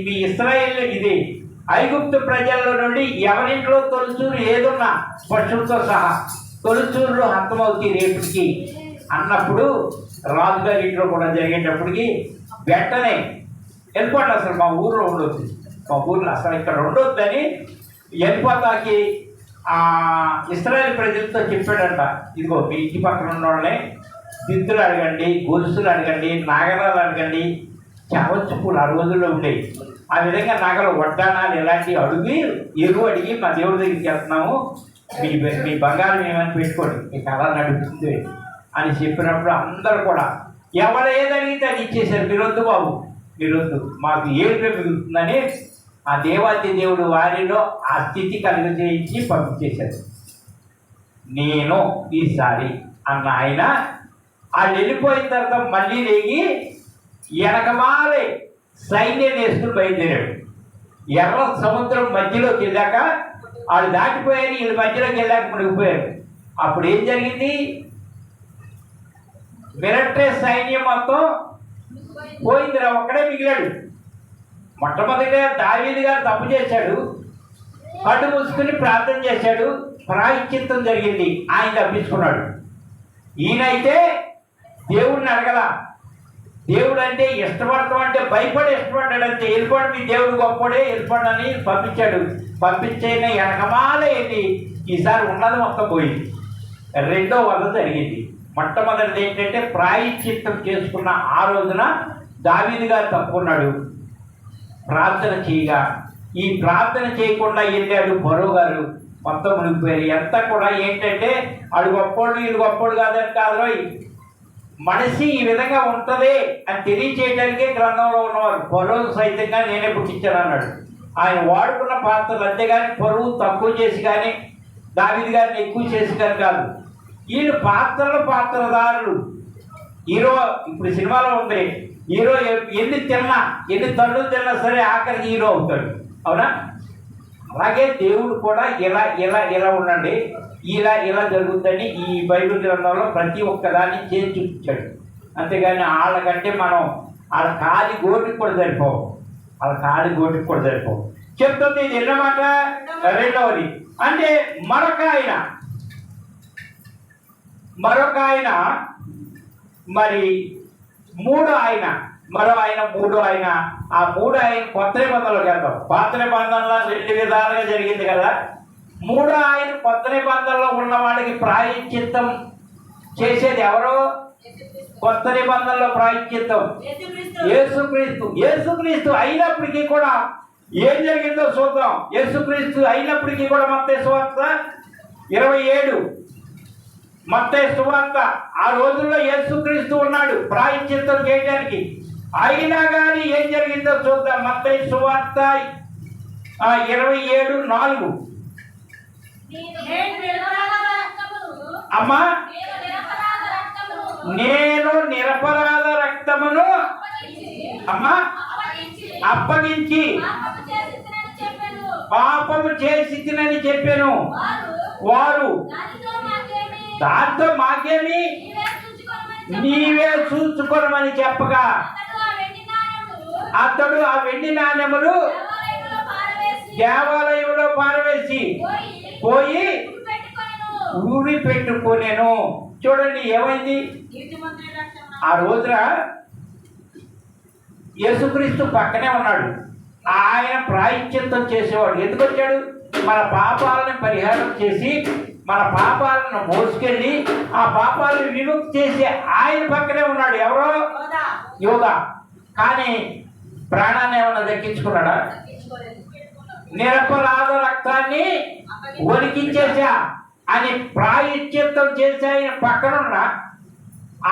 మీ ఇశ్రాయేల్ ఇది ఐగుప్తు ప్రజల్లో నుండి ఎవరింట్లో తొలిచూరు ఏదున్నా పశువులతో సహా తొలిచూరులో హంతమవుతాయి రేపుకి అన్నప్పుడు రాజుగారి ఇంట్లో కూడా జరిగేటప్పటికి వెంటనే వెళ్ళిపోండి, అసలు మా ఊర్లో ఉండొద్దు, మా ఊర్లో అసలు ఇక్కడ ఉండొద్దని వెళ్ళిపోతాకి ఇశ్రాయేల్ ప్రజలతో చెప్పాడంట. ఇదిగో మీ ఇంటి పక్కన ఉన్న వాళ్ళని దిద్దులు అడగండి, గొలుసులు అడగండి, నాగరాలు అడగండి, చావచ్చు పూలు ఆ రోజుల్లో ఉండేవి. ఆ విధంగా నగలు, వడ్డానాలు ఇలాంటివి ఎరువు అడిగి మా దేవుడి దగ్గరికి వెళ్తున్నాము, మీ బంగారం ఏమని పెట్టుకోండి, మీకు అలా నడుపుతుంది అని చెప్పినప్పుడు అందరూ కూడా ఎవరు ఏదడిగితే అది ఇచ్చేశారు. మీరొద్దు బాబు, మీరొద్దు, మాకు ఏడుపే మిగులుతుందని ఆ దేవాది దేవుడు వారిలో ఆ స్థితి కలిగజేయించి పంపించేశారు. నేను ఈసారి అన్న ఆయన వాళ్ళు వెళ్ళిపోయిన తర్వాత మళ్ళీ లేగి వెనకమాలే సైన్యం వేసుకుని బయలుదేరాడు. ఎర్ర సముద్రం మధ్యలోకి వెళ్ళాక వాళ్ళు దాటిపోయారు, వీళ్ళ మధ్యలోకి వెళ్ళాక మునిగిపోయారు. అప్పుడు ఏం జరిగింది? మిలిటరీ సైన్యం మొత్తం పోయిందిరా, ఒక్కడే మిగిలాడు. మొట్టమొదటిగా దావీదు గారు తప్పు చేశాడు, కళ్ళు మూసుకుని ప్రార్థన చేశాడు, ప్రాయశ్చిత్తం జరిగింది, ఆయన తప్పించుకున్నాడు. ఈయనైతే దేవుడిని అడగల. దేవుడు అంటే ఇష్టపడతాం అంటే భయపడి ఇష్టపడ్డాడు అంతే. వెళ్ళిపోవడం మీ దేవుడు గొప్పడే వెళ్ళిపోడని పంపించాడు. పంపించైన వెనకమాలే ఏంటి ఈసారి ఉన్నది మొత్తం పోయింది. రెండో వల్ల జరిగింది. మొట్టమొదటిది ఏంటంటే ప్రాయశ్చిత్తం చేసుకున్న ఆ రోజున దావీదు గారు తప్పుకున్నాడు ప్రార్థన చేయగా. ఈ ప్రార్థన చేయకుండా వెళ్ళాడు ఫరో గారు, మొత్తం మునిగిపోయారు. ఎంత కూడా ఏంటంటే వాడు గొప్పోడు వీళ్ళు గొప్పోడు కాదని కాదు, మనిషి ఈ విధంగా ఉంటుంది అని తెలియచేయడానికే గ్రంథంలో ఉన్నవారు. ఫరో సైతంగా నేనే పుట్టించాను అన్నాడు. ఆయన వాడుకున్న పాత్రలు అంతేగాని పరువు తక్కువ చేసి కానీ దావీదు గారిని ఎక్కువ చేసి కానీ కాదు. వీళ్ళు పాత్రదారులు. హీరో ఇప్పుడు సినిమాలో ఉంది, హీరో ఎన్ని తండ్రులు తిన్నా సరే ఆఖరికి హీరో అవుతాడు, అవునా? అలాగే దేవుడు కూడా ఇలా ఉండండి, ఇలా జరుగుతుందని ఈ బైబిల్ గ్రంథంలో ప్రతి ఒక్కదాన్ని చేసి చూపించాడు. అంతేగాని వాళ్ళకంటే మనం వాళ్ళ కాలి గోటికి కూడా సరిపోవు, చెప్తుంది ఇది ఎన్నమాట. రెండవది అంటే మరొక ఆయన మరి మూడో ఆయన ఆ మూడో ఆయన కొత్త నిబంధనలోకి వెళ్తాం. పాత నిబంధనలో రెండు విధాలుగా జరిగింది కదా. మూడో ఆయన కొత్త నిబంధనలో ఉన్నవాడికి ప్రాయశ్చిత్తం చేసేది ఎవరు? కొత్త నిబంధనలో ప్రాయశ్చిత్తం యేసుక్రీస్తు అయినప్పటికీ కూడా ఏం జరిగిందో చూద్దాం. యేసుక్రీస్తు అయినప్పటికీ కూడా మత్తయి సువార్త 27 మత్తయి సువార్త ఆ రోజుల్లో యేసుక్రీస్తు ఉన్నాడు ప్రాయశ్చిత్తం చేయడానికి. అయినా కానీ ఏం జరిగిందో చూద్దాం. మత్తయి సువార్త 27:4. అమ్మా, నేను నిరపరాధ రక్తమును అమ్మా అప్పగించి పాపము చేసినని చెప్పాను. వారు దాంతో మాకేమి నీవే చూసుకోమని చెప్పగా అతడు ఆ వెండి నాణ్యములు దేవాలయంలో పారవేసి పోయి ఊరి పెట్టుకోనేను. చూడండి ఏమైంది. ఆ రోజున యేసుక్రీస్తు పక్కనే ఉన్నాడు. ఆయన ప్రాయశ్చిత్తం చేసేవాడు. ఎందుకు వచ్చాడు? మన పాపాలను పరిహారం చేసి మన పాపాలను మోసుకెళ్ళి ఆ పాపాలను విముక్తి చేసి ఆయన పక్కనే ఉన్నాడు. ఎవరో యోగా. కానీ ప్రాణాన్ని ఏమన్నా దక్కించుకున్నాడా? నిరపరాధ రక్తాన్ని ఒలికించేసా అని ప్రాయశ్చిత్తం చేసి ఆయన పక్కనున్న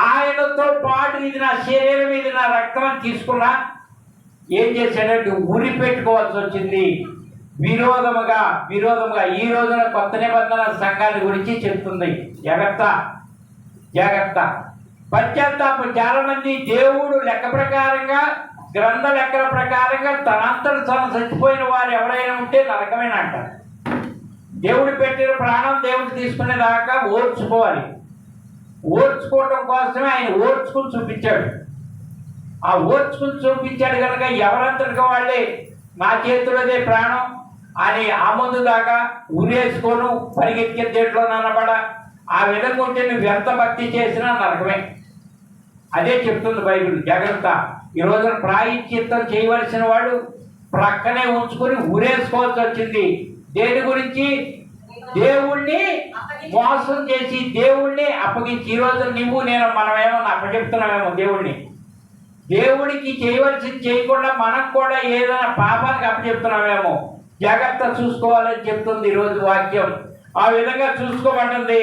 ఆయనతో పాటు ఇది నా శరీరం, ఇది నా రక్తం అని తీసుకున్నా ఏం చేశాడంటే ఉరి పెట్టుకోవాల్సి వచ్చింది. విరోధముగా ఈ రోజున కొత్త నిబంధన సంఘాల గురించి చెప్తుంది. జాగ్రత్త. పశ్చాత్తాపం. చాలా మంది దేవుడు లెక్క ప్రకారంగా, గ్రంథ లెక్కల ప్రకారంగా తనంతట తను చచ్చిపోయిన వారు ఎవరైనా ఉంటే నరకమేనా అంటారు. దేవుడు పెట్టిన ప్రాణం దేవుడు తీసుకునేదాకా ఓర్చుకోవాలి. ఓర్చుకోవడం కోసమే ఆయన ఓర్చుకుని చూపించాడు. ఆ ఓర్చుకుని చూపించాడు కనుక ఎవరంతటిగా వాళ్ళే నా చేతులదే ప్రాణం అని ఆ ముందు దాకా ఉరేసుకోను పరిగెత్తిన దేంట్లో నన్నబడ ఆ విధంగా ఉంటే నువ్వు ఎంత భక్తి చేసినా నరకమే. అదే చెప్తుంది బైబిల్. జాగ్రత్త. ఈ రోజున ప్రాయశ్చిత్తం చేయవలసిన వాడు ప్రక్కనే ఉంచుకొని ఉరేసుకోవాల్సి వచ్చింది. దేని గురించి? దేవుణ్ణి మోసం చేసి దేవుణ్ణి అప్పగించి. ఈ రోజు నువ్వు నేను మనమేమన్నా అప్పచెప్తున్నామేమో దేవుడికి చేయవలసింది చేయకుండా మనం కూడా ఏదైనా పాపానికి అప్పచెప్తున్నామేమో. జాగ్రత్త చూసుకోవాలని చెప్తుంది ఈరోజు వాక్యం. ఆ విధంగా చూసుకోమంటుంది.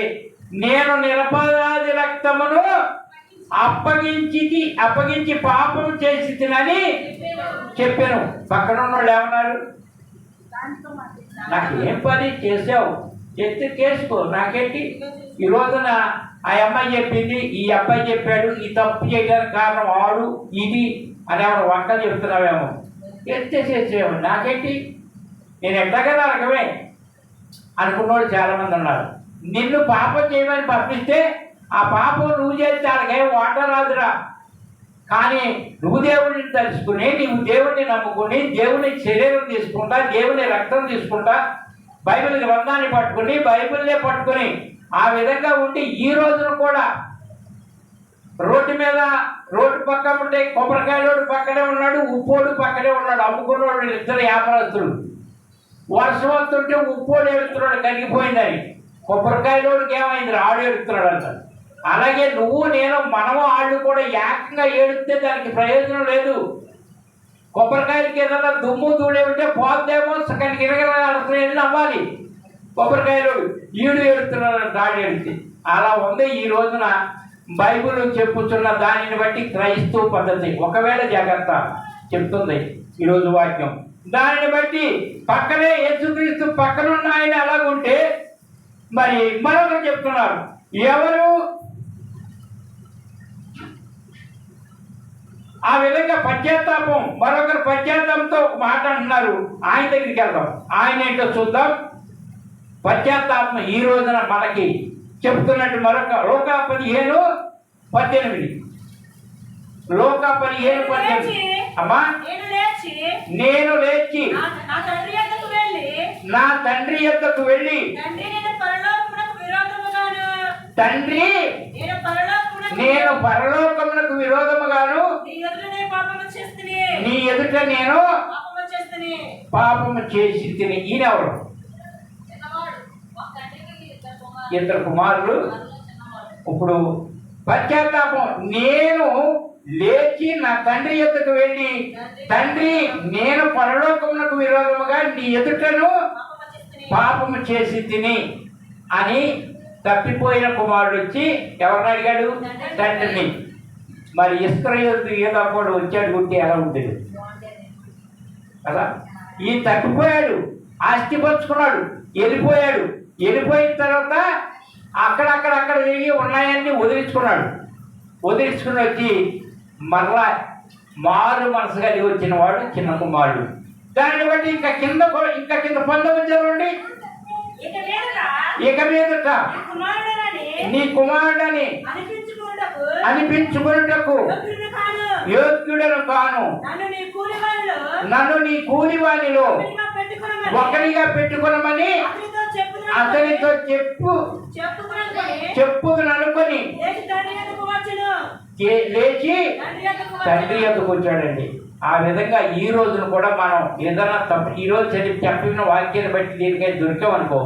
నేను నిరపరాధి రక్తమును అప్పగించి పాపం చేసి తినని చెప్పాను. పక్కన ఉన్న వాళ్ళు ఏమన్నారు? నాకు ఏం పని చేసావు, చెప్తే చేసుకో, నాకేంటి. ఈ రోజున ఆ అమ్మాయి చెప్పింది, ఈ అబ్బాయి చెప్పాడు, ఈ తప్పు చేయడానికి కారణం వాడు ఇది అని ఏమైనా వంకలు చెప్తున్నావేమో, చేసేసేమో, నాకేంటి, నేను ఎట్టగల రకమే అనుకున్నవాడు చాలామంది ఉన్నారు. నిన్ను పాపం చేయమని పంపిస్తే ఆ పాపం నువ్వు చేస్తే వాళ్ళకేం వంట రాదురా. కానీ నువ్వు దేవుడిని తెలుసుకుని, నీవు దేవుడిని నమ్ముకుని, దేవుని శరీరం తీసుకుంటా, దేవుని రక్తం తీసుకుంటా, బైబిల్ గ్రంథాన్ని పట్టుకుని, బైబిల్నే పట్టుకుని ఆ విధంగా ఉండి ఈ రోజున కూడా రోడ్డు పక్కన ఉంటే కొబ్బరికాయలోడు పక్కనే ఉన్నాడు, ఉప్పోడు పక్కనే ఉన్నాడు. అమ్ముకున్నవాడు ఇద్దరు వ్యాపారస్తులు. వర్షం వస్తుంటే ఉప్పోడు ఎడుతున్నాడు కరిగిపోయిందని, కొబ్బరికాయలోడికి ఏమైంది, ఆడు ఎడుతున్నాడు అంట. అలాగే నువ్వు నేను మనము వాళ్ళు కూడా ఏకంగా ఏడితే దానికి ప్రయోజనం లేదు. కొబ్బరికాయలకి ఏదైనా దుమ్ము దూడే ఉంటే పోద్దేమో, సకానికి ఇరగలుగుతున్నాయి నవ్వాలి. కొబ్బరికాయలు ఈడు ఏడుతున్నాడు దాడి ఏడితే. అలా ఉంది ఈ రోజున బైబిల్ చెప్పుతున్న దానిని బట్టి క్రైస్తవ పద్ధతి. ఒకవేళ జాగ్రత్త చెప్తుంది ఈరోజు వాక్యం, దానిని బట్టి పక్కనే యేసుక్రీస్తు పక్కనున్న ఆయన అలాగుంటే మరి మరొకరు చెప్తున్నారు. ఎవరు ఆ విధంగా పశ్చాత్తాపం, మరొకరు పశ్చాత్తాపంతో ఒక మాట అంటున్నారు. ఆయన దగ్గరికి వెళ్దాం, ఆయన ఏంటో చూద్దాం. పశ్చాత్తాపం ఈ రోజున మనకి చెప్తున్నట్టు మరొక లోకా 15:18 లోకా 15:18 అమ్మా, నేను లేచి నా తండ్రి యొద్దకు వెళ్ళి తండ్రి నేను పరలోకమునకు విరోధముగాను నీ ఎదుట నేను పాపము చేసి తిని. ఈయనెవరు? ఇద్దరు కుమారులు. ఇప్పుడు పశ్చాత్తాపం, నేను లేచి నా తండ్రి యొద్దకు వెళ్ళి తండ్రి నేను పరలోకమునకు విరోధముగా నీ ఎదుటను పాపము చేసి తిని అని తప్పిపోయిన కుమారుడు వచ్చి ఎవరిని అడిగాడు? తండ్రిని. మరి ఇస్రాయేలు ఏదో కూడా వచ్చాడు ఉంటే ఎలా ఉంటుంది కదా. ఈ తప్పిపోయాడు, ఆస్తి పంచుకున్నాడు, వెళ్ళిపోయాడు. వెళ్ళిపోయిన తర్వాత అక్కడ తిరిగి ఉన్నాయన్నీ వదిలించుకున్నాడు. వదిలించుకుని వచ్చి మరలా మారు మనసు కలిగి వచ్చిన వాడు చిన్న కుమారుడు. దాన్ని బట్టి ఇంకా కింద 19 చదవండి. ఇక మీదట నీ కుమారుడని అనిపించుకున్నటకు యోగ్యుడను కాను, నన్ను నీ కూలి వానిలో ఒకరిగా పెట్టుకునమని అతనితో చెప్పుకుని లేచి తండ్రి యొద్దకు వచ్చాడండి. ఆ విధంగా ఈ రోజును కూడా మనం ఏదైనా తప్పు ఈ రోజు చెప్పిన వాక్యాన్ని బట్టి దీనికై దొరికామనుకో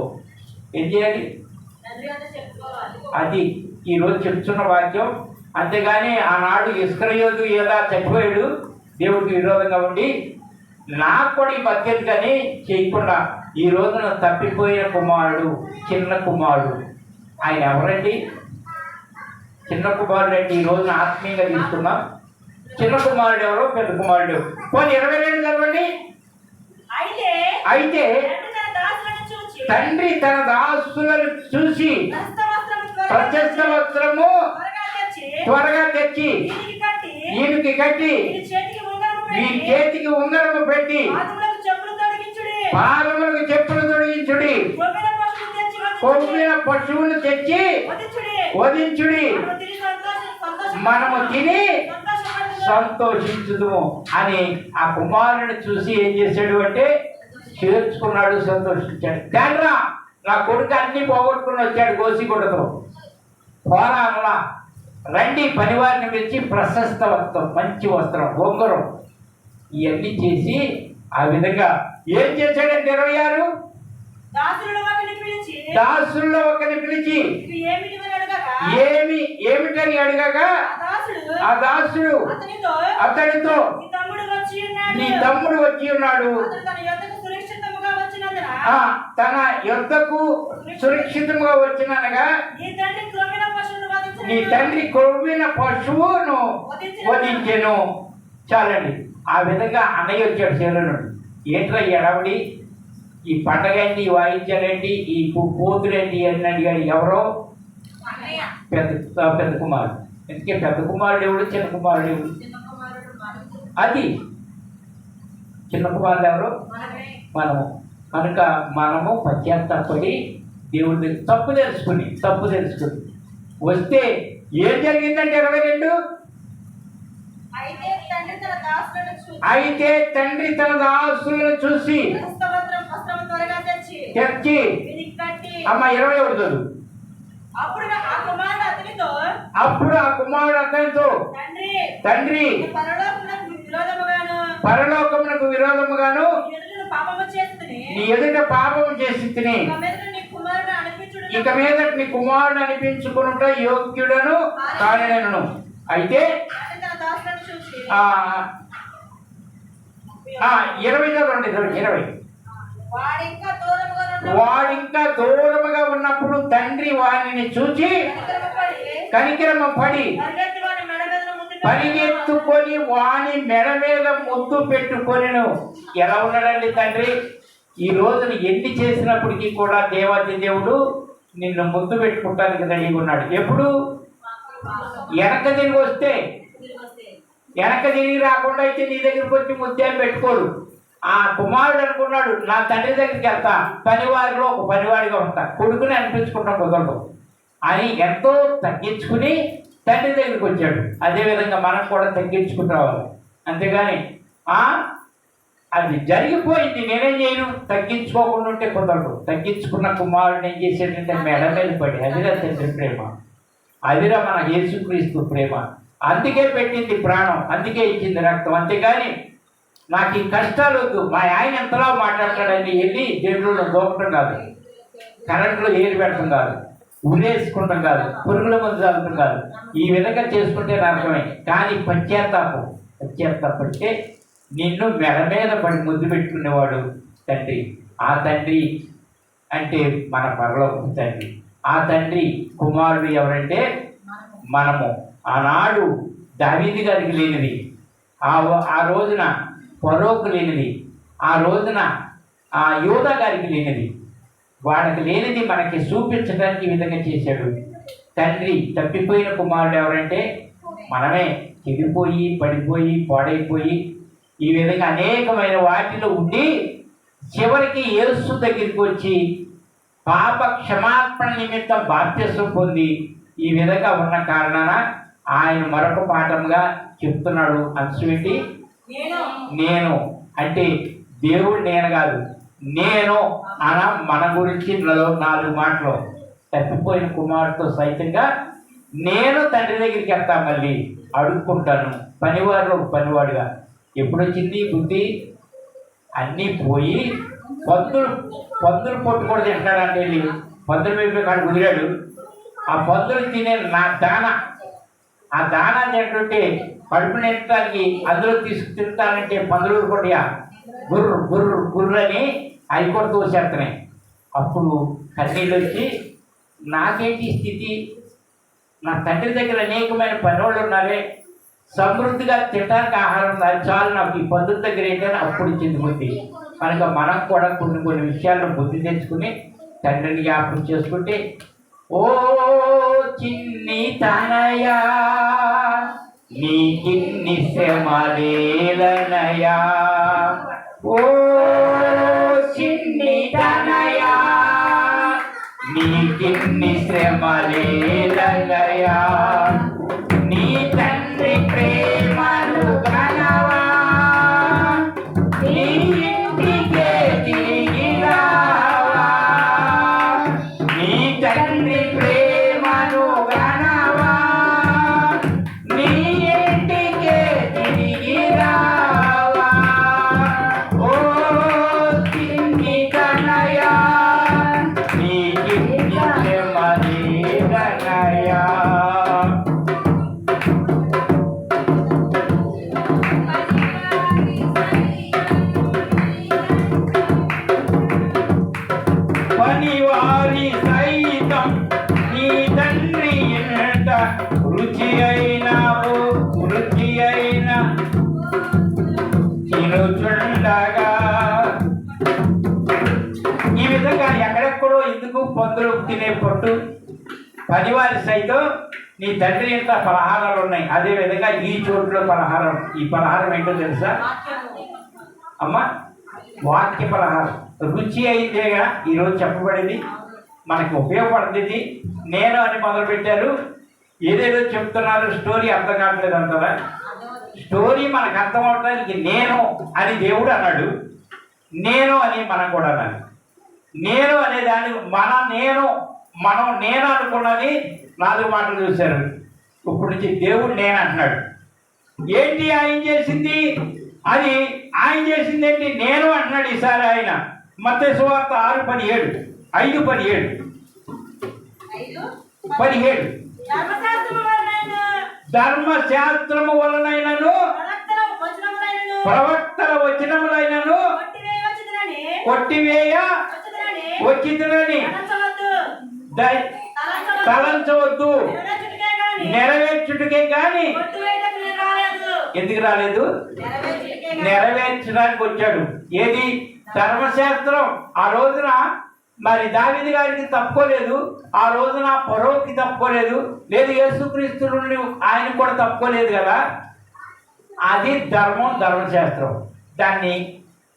ఏం చేయాలి? అది ఈరోజు చెప్తున్న వాక్యం. అంతేగాని ఆనాడు ఇస్కరియోతు ఎలా చనిపోయాడు దేవుడికి విరోధంగా ఉండి నాకు కూడా ఈ బతికేది కానీ చేయకుండా ఈ రోజున తప్పిపోయిన కుమారుడు, చిన్న కుమారుడు. ఆయన ఎవరండి? చిన్న కుమారుడు అంటే ఈ రోజున ఆత్మీయంగా తీసుకున్నాం. చిన్న కుమారుడు ఎవరో, పెద్ద కుమారుడు. పోనీ 22 చదవండి. అయితే తండ్రి తన దాసులను చూసి ప్రశస్త వస్త్రము త్వరగా తెచ్చి ఈయనకి కట్టి వీరి చేతికి ఉంగరము పెట్టి పాదములకు చెప్పులు తొడిగించుడి, కొమ్మిన పశువును తెచ్చి వధించుడి, మనము తిని సంతోషించుదుము అని ఆ కుమారుని చూసి ఏం చేశాడు అంటే చేర్చుకున్నాడు, సంతోషించాడు. తండ్రా నా కొడుకు అన్ని పోగొట్టుకుని వచ్చాడు గోసిగుడ్డతో. పోరాలా రండి, పనివారిని పిలిచి ప్రశస్త వస్త్రం, మంచి వస్త్రం, ఉంగరం ఇవన్నీ చేసి ఆ విధంగా ఏం చేశాడంటే 26 దాసుల్లో ఒకరిని పిలిచి ఏమిటని అడగగా ఆ దాసుడు అతడితో నీ తమ్ముడు వచ్చి ఉన్నాడు, వచ్చినందున తన యొద్దకు సురక్షితంగా వచ్చిననగా నీ తండ్రి క్రొవ్విన పశువును వధించెను. నీ తండ్రి కొవ్విన పశువును వధించెను. చాలండి. ఆ విధంగా అన్నయ్య వచ్చాడు శేరునుడు. ఏంట్రా ఈ ఎడవడి, ఈ పండగ ఏంటి, ఈ వాయించాలేంటి, ఈ పోతులేంటి అని అడిగాడు. ఎవరో అన్నయ్య పెద్ద కుమారుడు. ఎందుకే పెద్ద కుమారుడు ఎవడు, చిన్న కుమారుడు ఎవడు? చిన్న కుమారుడు మనకు. అది చిన్న కుమారుడు ఎవరు? మనమే. మనము. కనుక మనము పశ్చాత్తాపడి దేవుడి దగ్గర తప్పు తెలుసుకుని వస్తే ఏం జరిగిందంటే 22 అయితే తండ్రి తన దాసులను చూసి అయితే తండ్రి తన దాసులను చూసి వస్త్రము త్వరగా తెచ్చి వీనికి కట్టి అమ్మ 21 చదువు. అప్పుడు ఆ కుమారుడు అతనితో తండ్రి పరలోకమునకు విరోధముగాను నీ ఎదుట పాపము చేసి తిని ఇక మీద నీ కుమారుడు అనిపించుకునుట యోగ్యుడను కానినను. అయితే 20 వాడింకా దూరముగా ఉన్నప్పుడు తండ్రి వారిని చూచి కనికరమ పడి పరిగెత్తుకొని వాని మెడ మీద ముద్దు పెట్టుకొనెను. ఎలా ఉన్నాడండి తండ్రి? ఈ రోజున ఎన్ని చేసినప్పటికీ కూడా దేవాది దేవుడు నిన్ను ముద్దు పెట్టుకుంటానికి రెడీగా ఉన్నాడు. ఎప్పుడు? వెనక తిరిగి రాకుండా అయితే నీ దగ్గరికి వచ్చి ముత్యాలు పెట్టుకోడు. ఆ కుమారుడు అనుకున్నాడు, నా తండ్రి దగ్గరికి వెళ్తా, పనివారిలో ఒక పనివాడిగా ఉంటా, కొడుకుని అనిపించుకుంటా కుదరదు అని ఎంతో తగ్గించుకుని తండ్రి దగ్గరికి వచ్చాడు. అదేవిధంగా మనం కూడా తగ్గించుకుని రావాలి. అంతేగాని అది జరిగిపోయింది, నేనేం చేయను, తగ్గించుకోకుండా ఉంటే కుదరదు. తగ్గించుకున్న కుమారుడు ఏం చేశాడంటే మెడ మీద పడి, అదిరా తండ్రి ప్రేమ, అదిరా మన యేసుక్రీస్తు ప్రేమ. అందుకే పెట్టింది ప్రాణం, అందుకే ఇచ్చింది రక్తం. అంతేగాని నాకు ఈ కష్టాలు వద్దు, మా ఆయన ఎంతలా మాట్లాడతాడని వెళ్ళి దేవుళ్ళు దోపటం కాదు, కరెంట్లో ఏరు పెట్టడం కాదు, ఉరేసుకుంటాం కాదు, పురుగుల మందు చల్లటం కాదు. ఈ విధంగా చేసుకుంటే నరకమే. కానీ పశ్చాత్తాపడితే నిన్ను మెడ మీద పడి ముద్దు పెట్టుకునేవాడు తండ్రి. ఆ తండ్రి అంటే మన పరలోకపు తండ్రి. ఆ తండ్రి కుమారుడు ఎవరంటే మనము. ఆనాడు దావీదు గారికి లేనిది, ఆ రోజున ఫరోకు లేనిది, ఆ రోజున యోధా గారికి లేనిది, వాళ్ళకి లేనిది మనకి చూపించడానికి ఈ విధంగా చేశాడు తండ్రి. తప్పిపోయిన కుమారుడు ఎవరంటే మనమే. చెడిపోయి పడిపోయి పాడైపోయి ఈ విధంగా అనేకమైన వాటిలో ఉండి చివరికి యేసు దగ్గరికి వచ్చి పాప క్షమాపణ నిమిత్తం బాప్తిసం పొంది ఈ విధంగా ఉన్న కారణాన ఆయన మరొక పాఠంగా చెప్తున్నాడు. అంశమేంటి? నేను అంటే దేవుడు నేను కాదు, నేను అన మన గురించి 4 మాటలు. తప్పిపోయిన కుమారుడితో సైతంగా నేను తండ్రి దగ్గరికి వెళ్తా, మళ్ళీ అడుక్కుంటాను, పనివారిలో పనివాడుగా. ఎప్పుడొచ్చింది బుద్ధి? అన్నీ పోయి పందులు పొట్టు కూడా తింటాడంటే వెళ్ళి పందులు మీద కాడు కుదిరాడు. ఆ పందులు తినే నా దాన, ఆ దానా తింటుంటే కడుపు నింపడానికి అందులో తింటానంటే పందులు కూడా గుర్రు అని అవి కూడా తోసేస్తున్నాయి. అప్పుడు కన్నీళ్ళు వచ్చి నాకేంటి స్థితి, నా తండ్రి దగ్గర అనేకమైన పనివాళ్ళు ఉన్నారే, సమృద్ధిగా తినడానికి ఆహారం ఉంది, అది చాలు నాకు, ఈ పందుల దగ్గర ఏంటని అప్పుడు ఇచ్చింది బుద్ధి. కనుక మనం కూడా కొన్ని విషయాల్లో బుద్ధి తెచ్చుకుని తండ్రిని జ్ఞాపకం చేసుకుంటే, ఓ చిన్ని తనయా నీకిన్ని శ్రమలేలనయా, ఓ చిన్ని తనయా నీకిన్ని శ్రమలేలనయా, నీ తండ్రి ప్రేమను గనవా, నీ ఇంటికే తిరిగి రావా, నీ తండ్రి ప్రేమను గనవా, నీ ఇంటికే తిరిగి రావా, ఓ చిన్ని తనయా నీకిన్ని శ్రమలేలనయా. పనివారి సైతం నీ తండ్రి ఇంత పలహారాలు ఉన్నాయి, అదే విధంగా ఈ చోట్లో పలహారం. ఈ పలహారం ఏంటో తెలుసా అమ్మ? వాక్య పలహారం. రుచి అయితేగా ఈరోజు చెప్పబడింది, మనకి ఉపయోగపడుతుంది. నేను అని మొదలు పెట్టారు, ఏదేదో చెప్తున్నారు, స్టోరీ అర్థం కావట్లేదు అంటారా? స్టోరీ మనకు అర్థం అవడానికి నేను అని దేవుడు అన్నాడు, నేను అని మనం కూడా అన్నాడు. నేను అనే దాని మనం నేను అనుకున్నది 4 మాటలు చూశారు. ఇప్పుడు నుంచి దేవుడు నేను అంటున్నాడు. ఏంటి ఆయన చేసింది? అది ఆయన చేసింది ఏంటి? నేను అంటున్నాడు ఈసారి ఆయన. మత్తయి సువార్త 6:17 5:17 17 ధర్మశాస్త్రము వలనైనను ప్రవక్తల వచనములైనను కొట్టివేయ వచ్చిందని తలంచవద్దు, నెరవేర్చుటకే గాని. ఎందుకు రాలేదు? నెరవేర్చడానికి వచ్చాడు. ఏది? ధర్మశాస్త్రం. ఆ రోజున మరి దావీదు గారికి తప్పుకోలేదు, ఆ రోజున ఫరోకి తప్పుకోలేదు, లేదు యేసుక్రీస్తు నుండి ఆయన కూడా తప్పుకోలేదు కదా. అది ధర్మశాస్త్రం. దాన్ని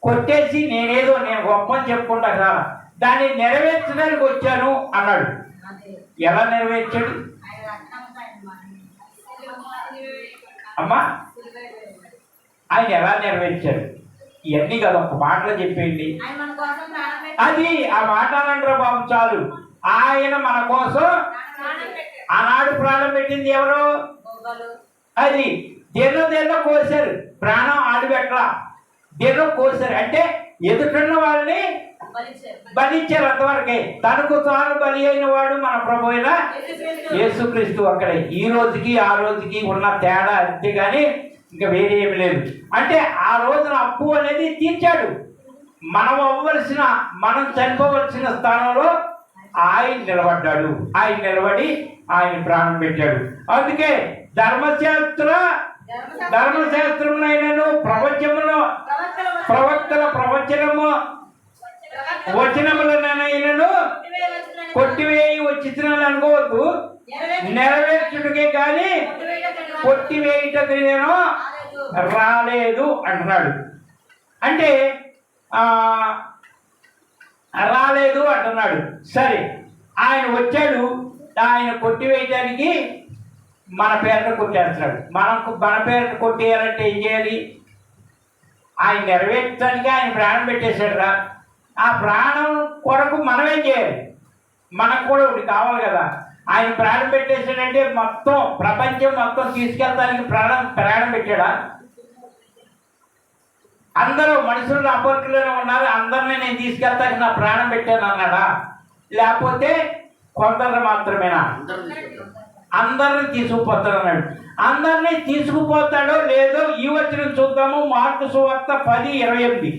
కొట్టేసి నేను గొప్ప అని చెప్పుకుంటా కదా, దాన్ని నెరవేర్చడానికి వచ్చాను అన్నాడు. ఎలా నెరవేర్చాడు అమ్మా? ఆయన ఎలా నెరవేర్చాడు? ఇవన్నీ కదా ఒక మాటలో చెప్పేయండి. అది ఆ మాట అనంటారా బాబు, చాలు. ఆయన మన కోసం ఆనాడు ప్రాణం పెట్టింది ఎవరు? అది దేన్నో కోసారు, ప్రాణం ఆడిపెట్టలా, దేన్నో కోసారు. అంటే ఎదుటిన్న వాళ్ళని బలిచ్చారు, అంతవరకే. తనకు తాను బలి అయిన వాడు మన ప్రభు అయిన యేసుక్రీస్తు. అక్కడే ఈ రోజుకి ఆ రోజుకి ఉన్న తేడా అంతేగాని ఇంకా వేరే ఏమి లేదు. అంటే ఆ రోజున అప్పు అనేది తీర్చాడు. మనం చనిపోవలసిన స్థానంలో ఆయన నిలబడ్డాడు. ఆయన నిలబడి ఆయన ప్రాణం పెట్టాడు. అందుకే ధర్మశాస్త్రమునైనను ప్రవక్తల వచనములనైనను కొట్టివేయి వచ్చిందని అనుకోవద్దు. నెరవేర్చుటకే కానీ కొట్టివేయుటకు నేను రాలేదు అంటున్నాడు. అంటే రాలేదు అంటున్నాడు. సరే, ఆయన వచ్చాడు, ఆయన కొట్టివేయడానికి మన పేరును కొట్టేస్తున్నాడు. మన పేరును కొట్టేయాలంటే ఏం చేయాలి? ఆయన నెరవేర్చడానికి ఆయన ప్రాణం పెట్టేశాడు రా. ఆ ప్రాణం కొరకు మనమేం చేయాలి? మనకు కూడా ఒకటి కావాలి కదా. ఆయన ప్రాణం పెట్టేశాడంటే మొత్తం ప్రపంచం మొత్తం తీసుకెళ్తానికి ప్రాణం పెట్టాడా? అందరూ మనుషులు అపరికలోనే ఉన్నారు, అందరినీ నేను తీసుకెళ్తానికి నా ప్రాణం పెట్టాను అన్నాడా? లేకపోతే కొందరు మాత్రమేనా? అందరిని తీసుకుపోతాడు అన్నాడు. అందరినీ తీసుకుపోతాడో లేదో ఈ వచనం చూద్దాము. మార్కు సువార్త 10:28.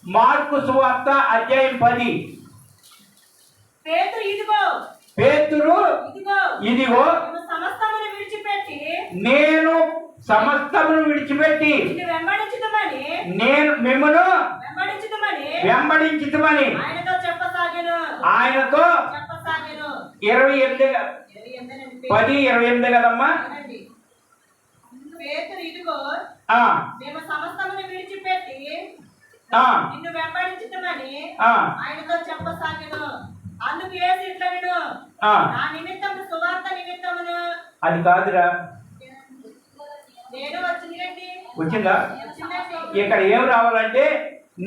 మార్కు సువార్త అధ్యాయం 10. పేతురు ఇదిగో నేను సమస్తమును విడిచిపెట్టి నేను మిమ్మను వెంబడించుమని ఆయనతో 10:28 కదమ్మా. ఆయనతో చెప్పసాగెను. అందుకు యేసు ఇట్లనెను, నా నిమిత్తము సువార్త నిమిత్తమును. అది కాదురా, నేను వచ్చిందా? ఇక్కడ ఏం రావాలంటే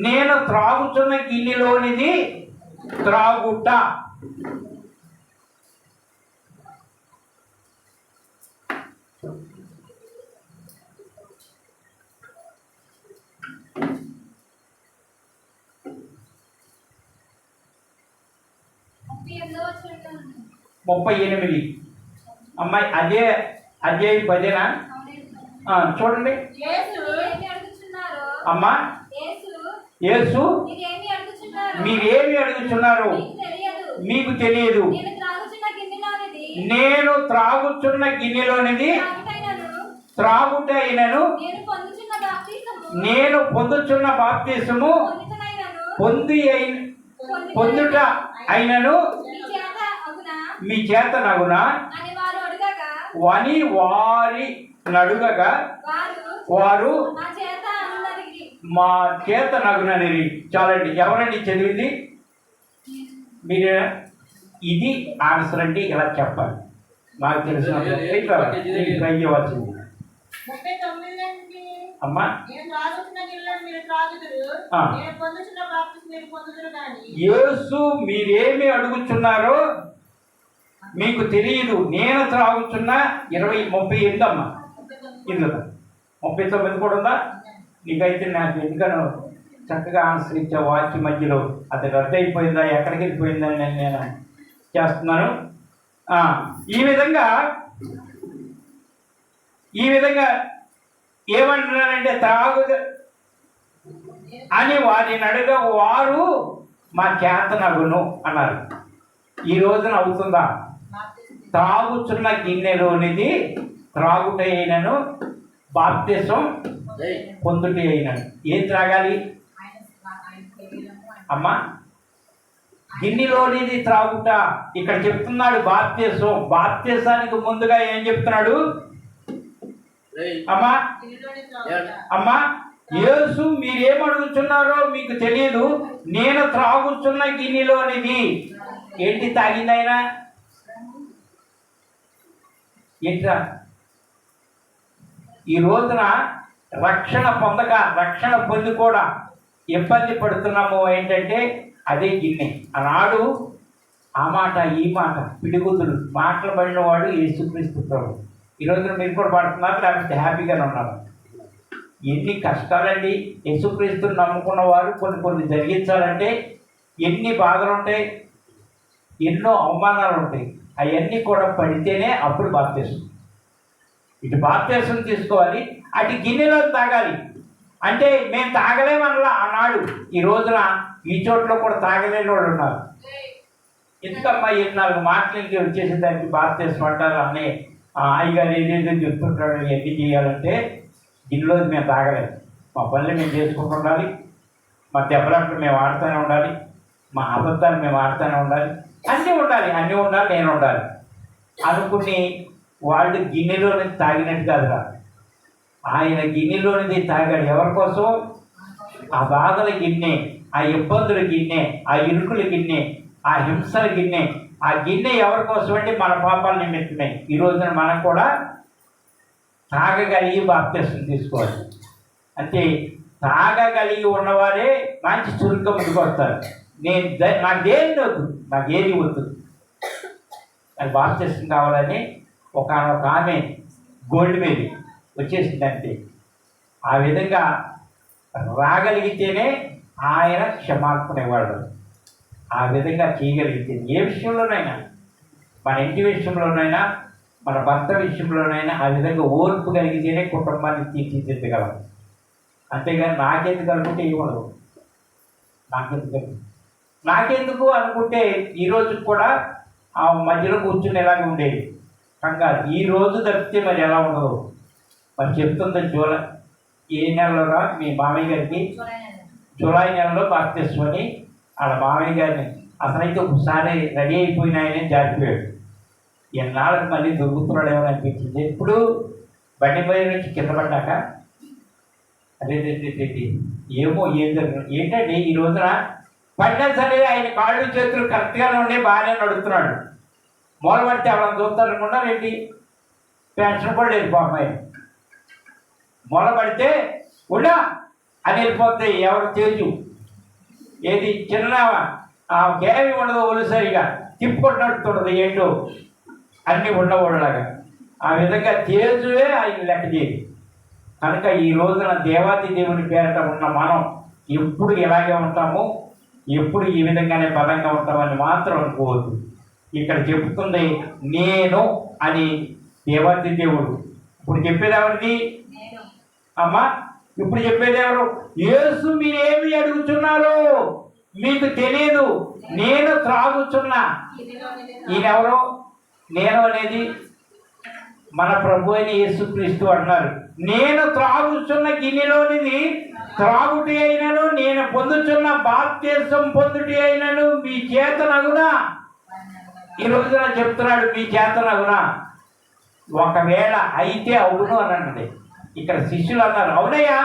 నేను త్రాగుతున్న గిన్నెలోనిది త్రాగుట. ముప్పై 38 అమ్మాయి, అదే అధ్యాయం 10. చూడండి అమ్మా. యేసు మీరేమి అడుగుతున్నారు మీకు తెలియదు. నేను త్రాగుచున్న గిన్నెలోనిది త్రాగుటైనను నేను పొందుచున్న బాప్తిసము పొందుట అయినను మీ చేత నగునా అని వారు అడగగా వని వారి నడుగగా వారు వారు నా చేత అనునరిగి మా చేత నగునని. చాలండి. ఎవరండి చదివింది? మీరు. ఇది ఆన్సర్ అండి. ఇలా చెప్పాలి. నాకు తెలిసిన ట్రై చేయవలసింది 39 అండి. అమ్మా. నేను త్రాగుతున్న గిన్నెలను మీరు త్రాగుదురు, ఆ. నేను పొందుచున్న బాప్తిస్మం మీరు పొందుదురు గాని. యేసు మీరేమి అడుగుచున్నారో మీకు తెలియదు. నేను త్రాగుచున్న 38 అమ్మా. ఇందులో 39 కూడా ఉందా? నీకైతే నాకు ఎందుకనో చక్కగా ఆన్సర్ ఇచ్చే వాక్య మధ్యలో అది రద్దు అయిపోయిందా, ఎక్కడికి వెళ్ళిపోయిందని నేను చేస్తున్నాను. ఈ విధంగా ఏమంటున్నారంటే త్రాగు అని వారిని అడుగ వారు మా చేత నగును అన్నారు. ఈ రోజున అవుతుందా? త్రాగుచున్న గిన్నెలోనిది త్రాగుట అయినను బాప్తిసం పొందుట అయినను. ఏం త్రాగాలి అమ్మా? గిన్నెలోనిది త్రాగుట. ఇక్కడ చెప్తున్నాడు బాప్తిసం. బాప్తిసానికి ముందుగా ఏం చెప్తున్నాడు అమ్మా? అమ్మా, యేసు మీరేమడుగుతున్నారో మీకు తెలియదు. నేను త్రాగుచున్న గిన్నెలోనిది ఏంటి తాగింది ఆయన? ఏంట్రా? ఈ రోజున రక్షణ పొంది కూడా ఇబ్బంది పడుతున్నాము. ఏంటంటే అదే గిన్నె. ఆనాడు ఆ మాట ఈ మాట పిడిగుద్దులు మాటలు పడిన వాడు యేసుక్రీస్తు ప్రభు. ఈ రోజున మీరు కూడా పడుతున్నారు, లేకపోతే హ్యాపీగానే ఉన్నారు. ఎన్ని కష్టాలండి. యేసుక్రీస్తుని నమ్ముకున్న వారు కొన్ని జరిగించాలంటే ఎన్ని బాధలు ఉంటాయి, ఎన్నో అవమానాలు ఉంటాయి. అవన్నీ కూడా పడితేనే అప్పుడు బాప్తిసం. ఇటు బాప్తిసం తీసుకోవాలి, అటు గిన్నెలో తాగాలి. అంటే మేము తాగలేమనలా ఆనాడు. ఈ రోజున ఈ చోట్ల కూడా తాగలేని వాళ్ళు ఉన్నారు. ఎందుకమ్మా 4 మాటలకి వచ్చేసి దానికి బాప్తిసం అంటారు అని అయ్యగారు ఏదేదో చెప్తుంటాడు. ఎన్ని చేయాలంటే గిన్నెలో మేము తాగలేదు. మా పనులు మేము చేసుకుంటూ ఉండాలి, మా దెబ్బలాట్లు మేము ఆడుతూనే ఉండాలి, మా అబద్ధాలు మేము ఆడుతూనే ఉండాలి, అన్నీ ఉండాలి, నేను ఉండాలి అనుకుని వాళ్ళు గిన్నెలోని తాగినట్టు కాదురా. ఆయన గిన్నెలోనిది తాగాడు. ఎవరి కోసం? ఆ బాధల గిన్నె, ఆ ఇబ్బందుల గిన్నె, ఆ ఇరుకుల గిన్నె, ఆ హింసల గిన్నె. ఆ గిన్నె ఎవరి కోసం అంటే మన పాపాల నిమిత్తమే. ఈ రోజున మనం కూడా తాగగలిగి బాప్తిసం తీసుకోవాలి. అంటే తాగగలిగి ఉన్నవారే మంచి చురుగ్గా ముందుకు వస్తారు. నాకేది వద్దు, నాకేది వద్దు, నాకు బాప్తిసం కావాలని ఒక ఆమె గోల్డ్ మీద వచ్చేసిందంటే ఆ విధంగా రాగలిగితేనే ఆయన క్షమాపణ ఇవ్వడు. ఆ విధంగా చేయగలిగితే ఏ విషయంలోనైనా, మన ఇంటి విషయంలోనైనా, మన భర్త విషయంలోనైనా ఆ విధంగా ఓర్పు కలిగితేనే కుటుంబాన్ని తీర్చిదిద్దగలం. అంతేగాని నాకెందుకు అనుకుంటే ఇవ్వదు. నాకెందుకు అనుకుంటే ఈరోజు కూడా ఆ మధ్యలో కూర్చుని ఎలాగ ఉండేది కంగారు. ఈ రోజు తప్పితే మరి ఎలా ఉండదు. మరి చెప్తుంది ఏ నెలలోరా మీ మామయ్య గారికి? జూలై నెలలో బాప్తిస్మని వాళ్ళ మామయ్య గారిని అసలైతే ఒకసారి రెడీ అయిపోయిన ఆయనే జారిపోయాడు. ఎన్నాళ్ళకి మళ్ళీ దొరుకుతున్నాడు ఏమని అనిపించింది. ఎప్పుడు బండి పై నుంచి కింద పడ్డాక అదే ఏమో ఏం జరిగింది ఏంటంటే ఈ రోజున పడినా సరే ఆయన కాళ్ళు చేతులు కరెక్ట్గానే ఉండే బాగానే నడుస్తున్నాడు. మూల పడితే ఎవరైనా చూస్తారనుకున్నా ఏంటి? పెన్షన్ కూడా లేదు పాపం. మూల పడితే ఉండా అని వెళ్ళిపోతాయి. ఎవరు తేజు ఏది చిన్న కేవి ఉండదు, ఒలిసరిగా తిప్పుకొని నడుతుండదు. ఏంటో అన్నీ ఉండకూడలాగా ఆ విధంగా తేజువే ఆయన లెక్క చేయదు. కనుక ఈ రోజున దేవాది దేవుని పేరట ఉన్న మనం ఎప్పుడు ఇలాగే ఉంటాము, ఎప్పుడు ఈ విధంగానే బలంగా ఉంటామని మాత్రం అనుకోవద్దు. ఇక్కడ చెప్తుంది నేను అని దేవాది దేవుడు. ఇప్పుడు చెప్పేది ఎవరిది అమ్మా? ఇప్పుడు చెప్పేది ఎవరు? యేసు మీరేమి అడుగుతున్నారు మీకు తెలియదు, నేను త్రాగుచున్నా. ఈయనెవరు? నేను అనేది మన ప్రభు అయిన యేసుక్రీస్తు అంటున్నారు. నేను త్రాగుచున్న గిన్నెలోనిది త్రాగుటి అయినను, నేను పొందుచున్న బాప్తిసం పొందుటి అయినను మీ చేత నగునా ఈ రోజున చెప్తున్నాడు మీ చేతనవునా, ఒకవేళ అయితే అవును అని అన్నది. ఇక్కడ శిష్యులు అన్నారు, అవునయ్యా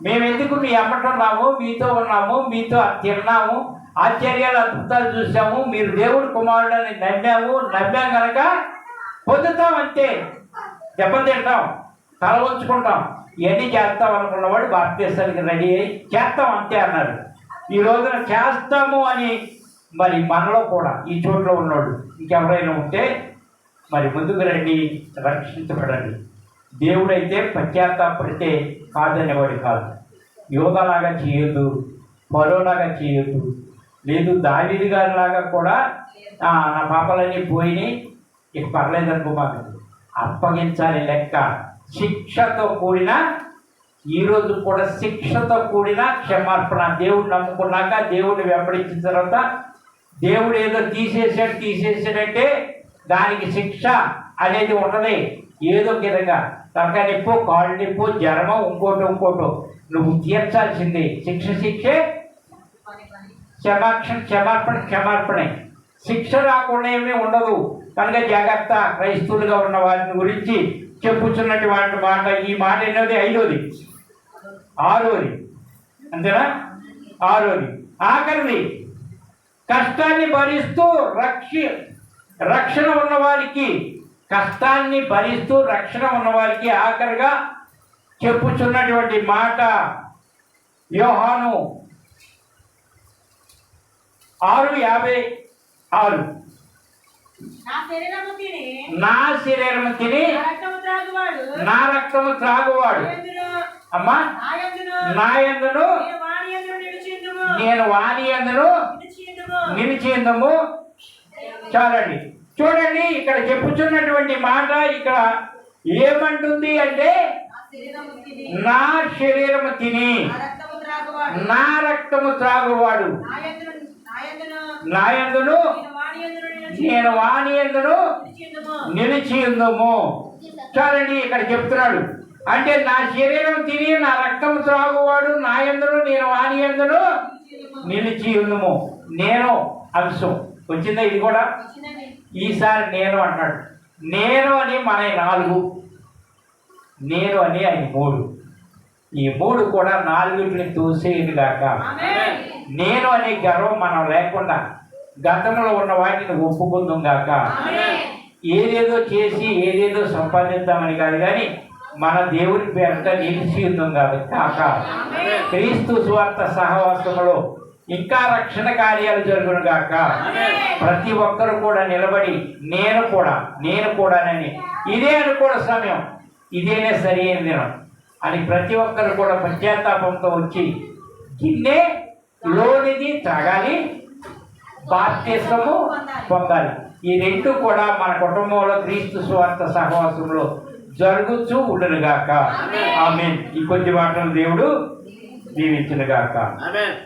మేము ఎందుకు మీ అమ్మట ఉన్నాము, మీతో ఉన్నాము, మీతో తిన్నాము, ఆశ్చర్యాలు అద్భుతాలు చూసాము, మీరు దేవుడు కుమారుడని నమ్మాం కనుక పొందుతాం, అంతే. దెబ్బలు తింటాం, తల ఉంచుకుంటాం, ఇవన్నీ చేస్తాం అనుకున్నవాడు బాప్తీసానికి రెడీ అయ్యి చేస్తాం అంతే అన్నారు. ఈ రోజున చేస్తాము అని మరి మనలో కూడా ఈ చోట్ల ఉన్నాడు ఇంకెవరైనా ఉంటే మరి ముందుకు రండి, రక్షించబడండి. దేవుడైతే పశ్చాత్తాపడితే కాదనేవాడు కాదు. యోధలాగా చేయొద్దు, పరోలాగా చేయొద్దు, లేదు దావీదు గారిలాగా కూడా నా పాపాలన్నీ పోయినాయి ఇక పర్లేదనుకో, మాకు అప్పగించాలి లెక్క. శిక్షతో కూడిన, ఈరోజు కూడా శిక్షతో కూడిన క్షమార్పణ. దేవుడు నమ్ముకున్నాక, దేవుడిని వెంబడించిన తర్వాత దేవుడు ఏదో తీసేసాడంటే దానికి శిక్ష అనేది ఉండదు. ఏదో విధంగా తనకా నొప్పో, కాళ్ళు నొప్పో, జ్వరమో, ఇంకోటో నువ్వు తీర్చాల్సిందే. శిక్షే, క్షమార్పణే. శిక్ష రాకుండా ఏమీ ఉండదు కనుక జాగ్రత్త. క్రైస్తవులుగా ఉన్న వారిని గురించి చెప్పుచున్నటువంటి మాట, ఈ మాట ఎన్నోది? 5వది, 6వది, అంతేనా? 6వది, ఆఖరిది. కష్టాన్ని భరిస్తూ రక్షణ ఉన్నవారికి, కష్టాన్ని భరిస్తూ రక్షణ ఉన్నవారికి ఆఖరిగా చెప్పుచున్నటువంటి మాట యోహాను 6:56. నా శరీరము తిని నా రక్తము త్రాగువాడు అమ్మా నాయందును నేను వాని యందును నిలిచేందుము. చాలండి. చూడండి, ఇక్కడ చెప్పుచున్నటువంటి మాట ఇక్కడ ఏమంటుంది అంటే, నా శరీరము తిని నా రక్తము త్రాగువాడు నాయందును నేను వాని యందును నిలిచి ఉందము. చాలండి, ఇక్కడ చెప్తున్నాడు. అంటే నా శరీరం తిని నా రక్తం త్రాగువాడు నాయందును నేను వాని యందును నిలిచి ఉందము. నేను అంశం వచ్చిందా? ఇది కూడా ఈసారి నేను అంటాడు. నేను అని మన 4, నేను అని ఆయన 3. ఈ 3 కూడా 4 తోసేది కాక. నేను అనే గర్వం మనం లేకుండా గతంలో ఉన్న వాటిని ఒప్పుకుందాం గాక. ఏదేదో చేసి ఏదేదో సంపాదిద్దామని కాదు, కానీ మన దేవుని పేరుట నిలిచి ఉందాం కాక. క్రీస్తు సువార్త సహవాసములో ఇంకా రక్షణ కార్యాలు జరుగును గాక. ప్రతి ఒక్కరు కూడా నిలబడి నేను కూడానని ఇదే అనుకోవడం సమయం, ఇదేనే సరి అయిన దినం అని ప్రతి ఒక్కరు కూడా పశ్చాత్తాపంతో వచ్చి గిన్నె లోనిది తాగాలి, బాప్తిస్మము పొందాలి. ఈ 2 కూడా మన కుటుంబంలో క్రీస్తు సువార్త సహవాసంలో జరుగుతూ ఉండునుగాక. ఆమేన్. ఈ కొద్ది మాటలు దేవుడు దీవించునుగాక. ఆమేన్.